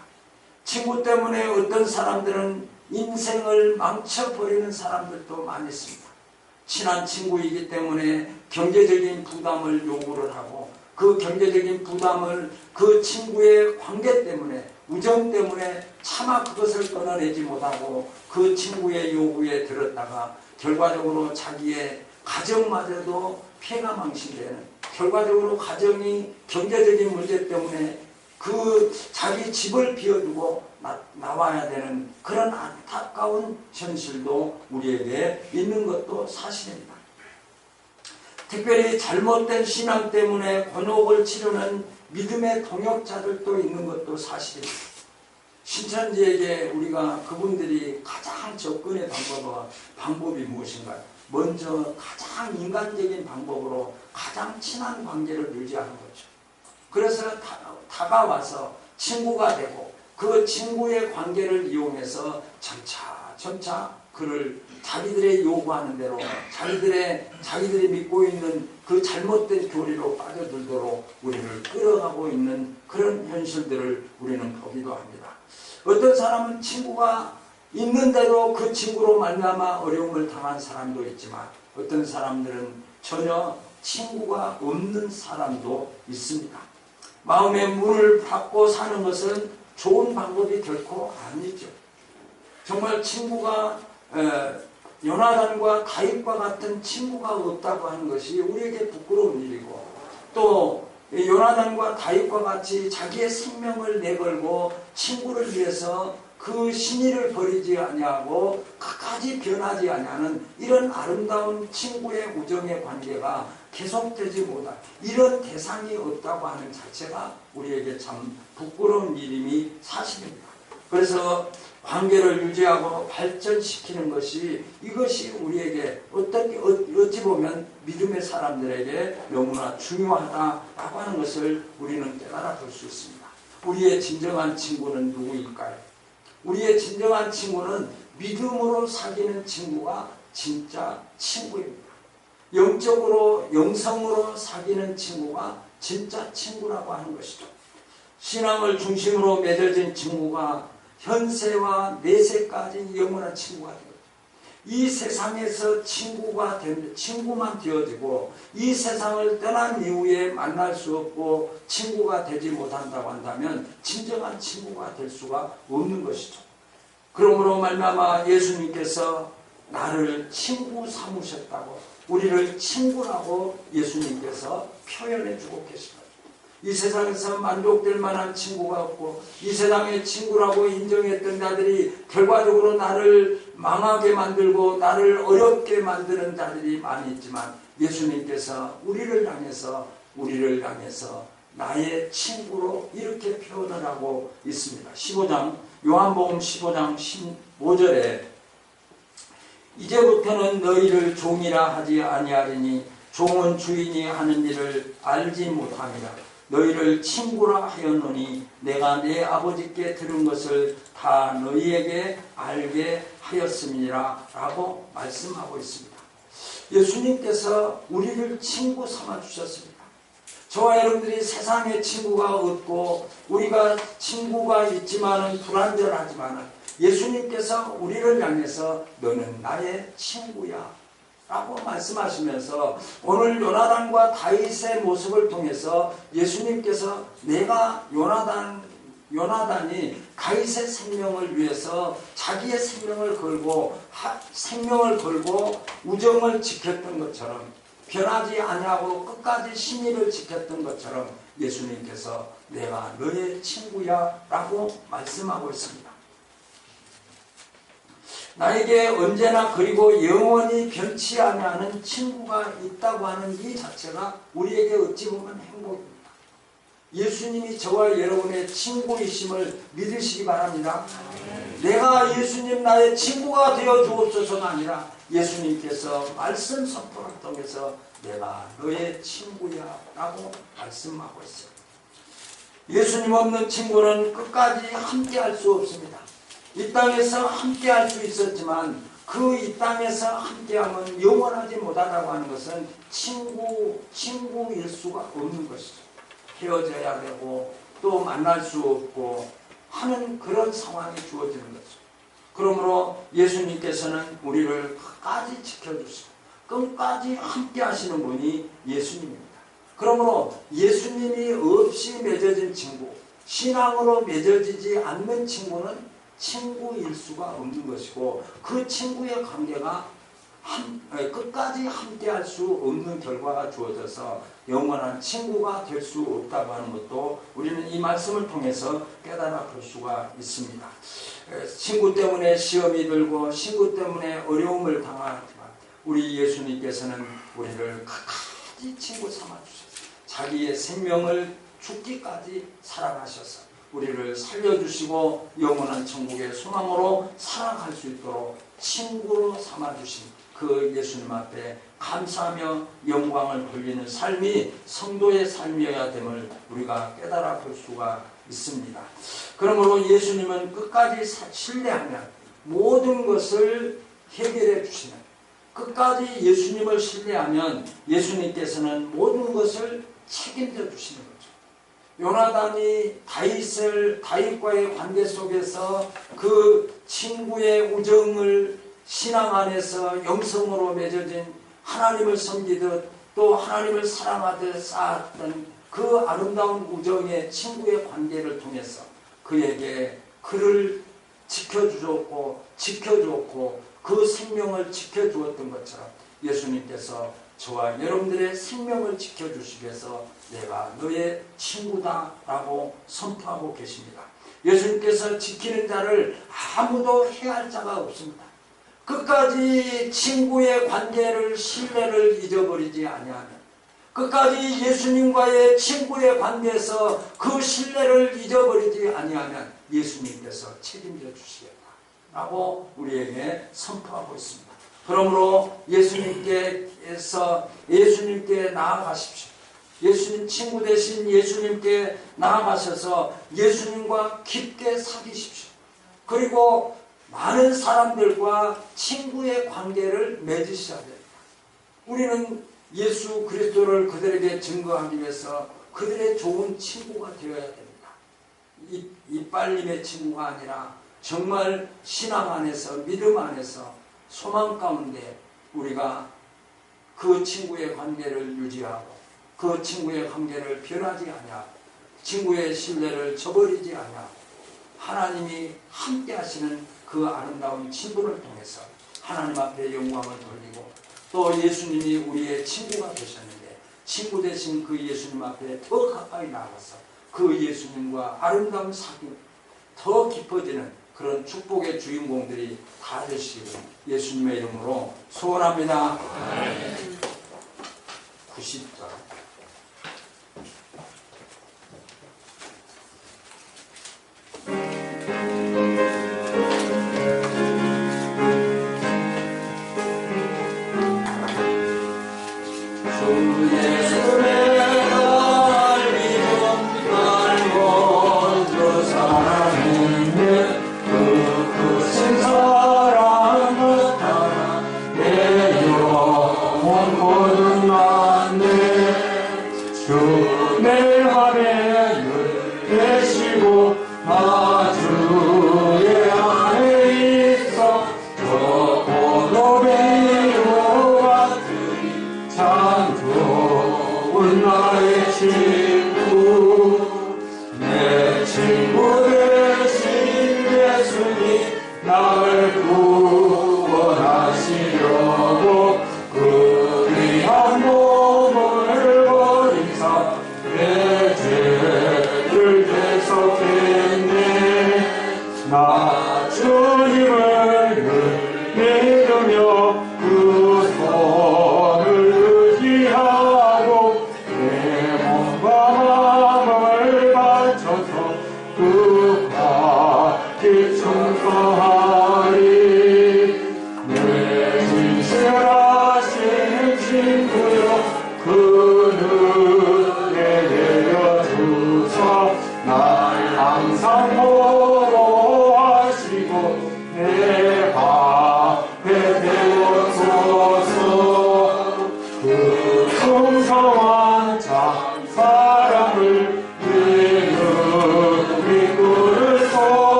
S3: 친구 때문에 어떤 사람들은 인생을 망쳐버리는 사람들도 많이 있습니다. 친한 친구이기 때문에 경제적인 부담을 요구를 하고 그 경제적인 부담을 그 친구의 관계 때문에 우정 때문에 차마 그것을 끊어내지 못하고 그 친구의 요구에 들었다가 결과적으로 자기의 가정마저도 폐가 망신되는 결과적으로 가정이 경제적인 문제 때문에 그 자기 집을 비워두고 나와야 되는 그런 안타까운 현실도 우리에게 있는 것도 사실입니다. 특별히 잘못된 신앙 때문에 곤혹을 치르는 믿음의 동역자들도 있는 것도 사실입니다. 신천지에게 우리가 그분들이 가장 접근의 방법이 무엇인가요? 먼저 가장 인간적인 방법으로 가장 친한 관계를 유지하는 거죠. 그래서 다가와서 친구가 되고 그 친구의 관계를 이용해서 점차 그를 자기들의 요구하는 대로 자기들이 믿고 있는 그 잘못된 교리로 빠져들도록 우리를 끌어가고 있는 그런 현실들을 우리는 보기도 합니다. 어떤 사람은 친구가 있는데도 그 친구로 말미암아 어려움을 당한 사람도 있지만 어떤 사람들은 전혀 친구가 없는 사람도 있습니다. 마음의 문을 닫고 사는 것은 좋은 방법이 결코 아니죠. 정말 친구가 요나단과 다윗과 같은 친구가 없다고 하는 것이 우리에게 부끄러운 일이고 또 요나단과 다윗과 같이 자기의 생명을 내걸고 친구를 위해서 그 신의를 버리지 아니하고 끝까지 변하지 아니하는 이런 아름다운 친구의 우정의 관계가 계속되지 못한 이런 대상이 없다고 하는 자체가 우리에게 참 부끄러운 일임이 사실입니다. 그래서 관계를 유지하고 발전시키는 것이 이것이 우리에게 어찌 보면 믿음의 사람들에게 너무나 중요하다라고 하는 것을 우리는 깨달아 볼 수 있습니다. 우리의 진정한 친구는 누구일까요? 우리의 진정한 친구는 믿음으로 사귀는 친구가 진짜 친구입니다. 영적으로 영성으로 사귀는 친구가 진짜 친구라고 하는 것이죠. 신앙을 중심으로 맺어진 친구가 현세와 내세까지 영원한 친구가 되거든요. 이 세상에서 친구만 되어지고 이 세상을 떠난 이후에 만날 수 없고 친구가 되지 못한다고 한다면 진정한 친구가 될 수가 없는 것이죠. 그러므로 말미암아 예수님께서 나를 친구 삼으셨다고 우리를 친구라고 예수님께서 표현해 주고 계십니다. 이 세상에서 만족될 만한 친구가 없고 이 세상의 친구라고 인정했던 자들이 결과적으로 나를 망하게 만들고 나를 어렵게 만드는 자들이 많이 있지만 예수님께서 우리를 향해서 나의 친구로 이렇게 표현을 하고 있습니다. 요한복음 15장 15절에 이제부터는 너희를 종이라 하지 아니하리니 종은 주인이 하는 일을 알지 못함이라. 너희를 친구라 하였노니 내가 내 아버지께 들은 것을 다 너희에게 알게 하였음이니라 라고 말씀하고 있습니다. 예수님께서 우리를 친구 삼아 주셨습니다. 저와 여러분들이 세상에 친구가 없고 우리가 친구가 있지만은 불완전하지만은 예수님께서 우리를 향해서 너는 나의 친구야 라고 말씀하시면서 오늘 요나단과 다윗의 모습을 통해서 예수님께서 내가 요나단이 다윗의 생명을 위해서 자기의 생명을 걸고 우정을 지켰던 것처럼 변하지 아니하고 끝까지 신의를 지켰던 것처럼 예수님께서 내가 너의 친구야 라고 말씀하고 있습니다. 나에게 언제나 그리고 영원히 변치 아니하는 친구가 있다고 하는 이 자체가 우리에게 어찌 보면 행복입니다. 예수님이 저와 여러분의 친구이심을 믿으시기 바랍니다. 내가 예수님 나의 친구가 되어 주옵소서가 아니라 예수님께서 말씀 선포를 통해서 내가 너의 친구야 라고 말씀하고 있어요. 예수님 없는 친구는 끝까지 함께 할 수 없습니다. 이 땅에서 함께 할 수 있었지만 그 이 땅에서 함께하면 영원하지 못하다고 하는 것은 친구일 수가 없는 것이죠. 헤어져야 되고 또 만날 수 없고 하는 그런 상황이 주어지는 거죠. 그러므로 예수님께서는 우리를 끝까지 지켜주시고 끝까지 함께 하시는 분이 예수님입니다. 그러므로 예수님이 없이 맺어진 친구, 신앙으로 맺어지지 않는 친구는 친구일 수가 없는 것이고 그 친구의 관계가 끝까지 함께할 수 없는 결과가 주어져서 영원한 친구가 될 수 없다고 하는 것도 우리는 이 말씀을 통해서 깨달아 볼 수가 있습니다. 친구 때문에 시험이 들고 친구 때문에 어려움을 당하지만 우리 예수님께서는 우리를 끝까지 친구 삼아주셨어요. 자기의 생명을 죽기까지 사랑하셔서 우리를 살려주시고 영원한 천국의 소망으로 살아갈 수 있도록 친구로 삼아주신 그 예수님 앞에 감사하며 영광을 돌리는 삶이 성도의 삶이어야 됨을 우리가 깨달아 볼 수가 있습니다. 그러므로 예수님은 끝까지 신뢰하면 모든 것을 해결해 주시는, 끝까지 예수님을 신뢰하면 예수님께서는 모든 것을 책임져 주시는 거죠. 요나단이 다윗과의 관계 속에서 그 친구의 우정을 신앙 안에서 영성으로 맺어진 하나님을 섬기듯 또 하나님을 사랑하듯 쌓았던 그 아름다운 우정의 친구의 관계를 통해서 그에게 그를 지켜주었고 그 생명을 지켜주었던 것처럼 예수님께서 저와 여러분들의 생명을 지켜주시기 위해서 내가 너의 친구다라고 선포하고 계십니다. 예수님께서 지키는 자를 아무도 해할 자가 없습니다. 끝까지 친구의 관계를, 신뢰를 잊어버리지 아니하면, 끝까지 예수님과의 친구의 관계에서 그 신뢰를 잊어버리지 아니하면 예수님께서 책임져 주시겠다라고 우리에게 선포하고 있습니다. 그러므로 예수님께 나아가십시오. 예수님 친구 되신 예수님께 나아가셔서 예수님과 깊게 사귀십시오. 그리고 많은 사람들과 친구의 관계를 맺으셔야 됩니다. 우리는 예수 그리스도를 그들에게 증거하기 위해서 그들의 좋은 친구가 되어야 됩니다. 이빨림의 친구가 아니라 정말 신앙 안에서, 믿음 안에서, 소망 가운데 우리가 그 친구의 관계를 유지하고 그 친구의 관계를 변하지 아니하고 친구의 신뢰를 저버리지 아니하고 하나님이 함께 하시는 그 아름다운 친구를 통해서 하나님 앞에 영광을 돌리고 또 예수님이 우리의 친구가 되셨는데 친구 되신 그 예수님 앞에 더 가까이 나가서 그 예수님과 아름다운 사귐 더 깊어지는 그런 축복의 주인공들이 다 되시기를 예수님의 이름으로 소원합니다. 90절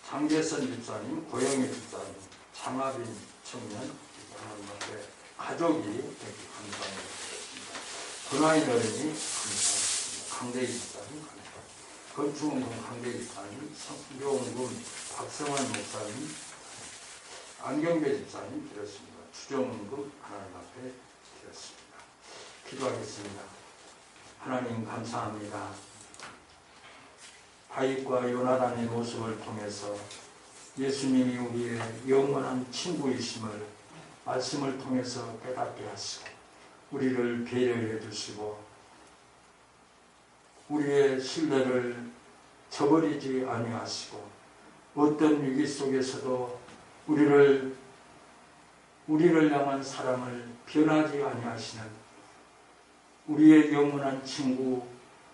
S3: 장재선 집사님, 고영희 집사님, 강화빈 청년 하나님 앞에 가족이 되게 감사합니다. 권하인 어른이 감사합니다. 강대기 집사님 감사합니다. 건축원금 강대기 집사님, 성교원금 박성환 목사님, 안경배 집사님 드렸습니다. 주정원금 하나님 앞에 드렸습니다. 기도하겠습니다. 하나님 감사합니다. 다윗과 요나단의 모습을 통해서 예수님이 우리의 영원한 친구이심을 말씀을 통해서 깨닫게 하시고 우리를 배려해 주시고 우리의 신뢰를 저버리지 아니하시고 어떤 위기 속에서도 우리를 향한 사랑을 변하지 아니하시는 우리의 영원한 친구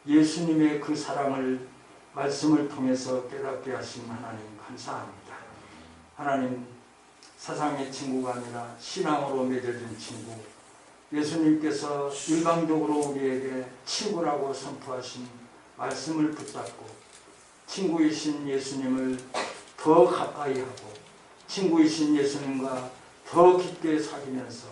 S3: 예수님의 그 사랑을 말씀을 통해서 깨닫게 하신 하나님 감사합니다. 하나님 사상의 친구가 아니라 신앙으로 맺어진 친구 예수님께서 일방적으로 우리에게 친구라고 선포하신 말씀을 붙잡고 친구이신 예수님을 더 가까이 하고 친구이신 예수님과 더 깊게 사귀면서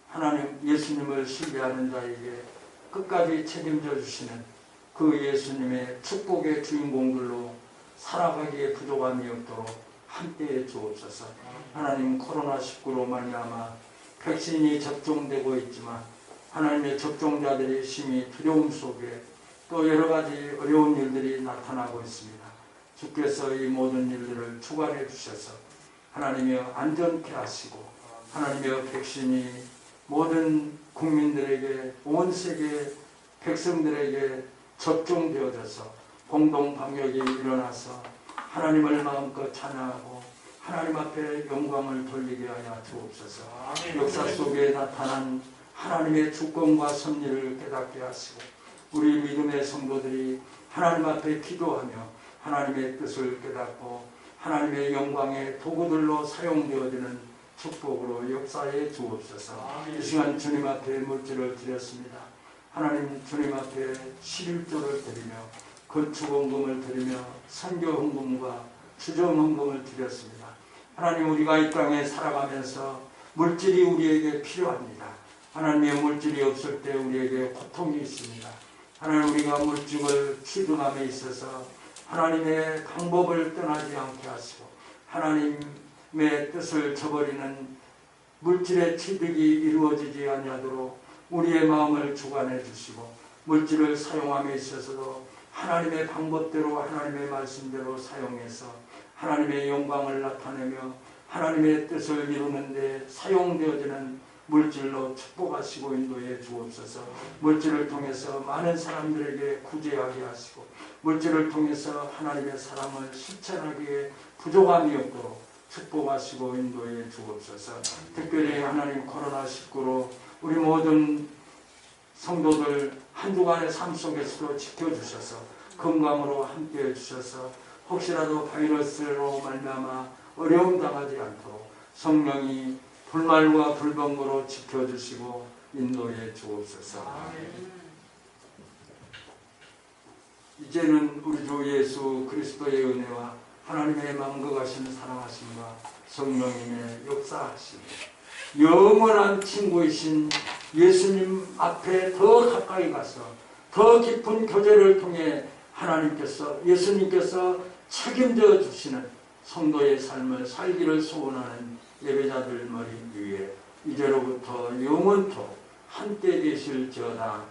S3: 하나님 예수님을 신뢰하는 자에게 끝까지 책임져 주시는 그 예수님의 축복의 주인공들로 살아가기에 부족함이 없도록 함께해 주옵소서. 하나님 코로나19로 말미암아 백신이 접종되고 있지만 하나님의 접종자들이 심히 두려움 속에 또 여러 가지 어려운 일들이 나타나고 있습니다. 주께서 이 모든 일들을 주관해 주셔서 하나님이여 안전케 하시고 하나님이여 백신이 모든 국민들에게 온 세계 백성들에게 접종되어져서 공동방역이 일어나서 하나님을 마음껏 찬양하고 하나님 앞에 영광을 돌리게 하여 주옵소서. 역사 속에 나타난 하나님의 주권과 섭리를 깨닫게 하시고 우리 믿음의 성도들이 하나님 앞에 기도하며 하나님의 뜻을 깨닫고 하나님의 영광의 도구들로 사용되어지는 축복으로 역사해 주옵소서. 이 시간 주님 앞에 물질을 드렸습니다. 하나님 주님 앞에 11조를 드리며 건축원금을 드리며 선교헌금과 주정헌금을 드렸습니다. 하나님 우리가 이 땅에 살아가면서 물질이 우리에게 필요합니다. 하나님의 물질이 없을 때 우리에게 고통이 있습니다. 하나님 우리가 물질을 취득함에 있어서 하나님의 방법을 떠나지 않게 하시고 하나님의 뜻을 저버리는 물질의 취득이 이루어지지 아니하도록 우리의 마음을 주관해 주시고 물질을 사용함에 있어서도 하나님의 방법대로 하나님의 말씀대로 사용해서 하나님의 영광을 나타내며 하나님의 뜻을 이루는 데 사용되어지는 물질로 축복하시고 인도해 주옵소서. 물질을 통해서 많은 사람들에게 구제하게 하시고 물질을 통해서 하나님의 사랑을 실천하기에 부족함이 없도록 축복하시고 인도해 주옵소서. 특별히 하나님 코로나19로 우리 모든 성도들 한 주간의 삶 속에서도 지켜주셔서 건강으로 함께해 주셔서 혹시라도 바이러스로 말미암아 어려움 당하지 않도록 성령이 불말과 불병거로 지켜주시고 인도해 주옵소서. 이제는 우리 주 예수 그리스도의 은혜와 하나님의 만극하신 사랑하심과 성령님의 역사하심 영원한 친구이신 예수님 앞에 더 가까이 가서 더 깊은 교제를 통해 하나님께서 예수님께서 책임져 주시는 성도의 삶을 살기를 소원하는 예배자들 머리 위에 이제로부터 영원토록 함께 계실지어다.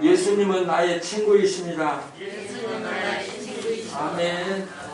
S3: 예수님은 나의 친구이십니다.
S2: 예수님은 나의 친구이십니다.
S3: 아멘.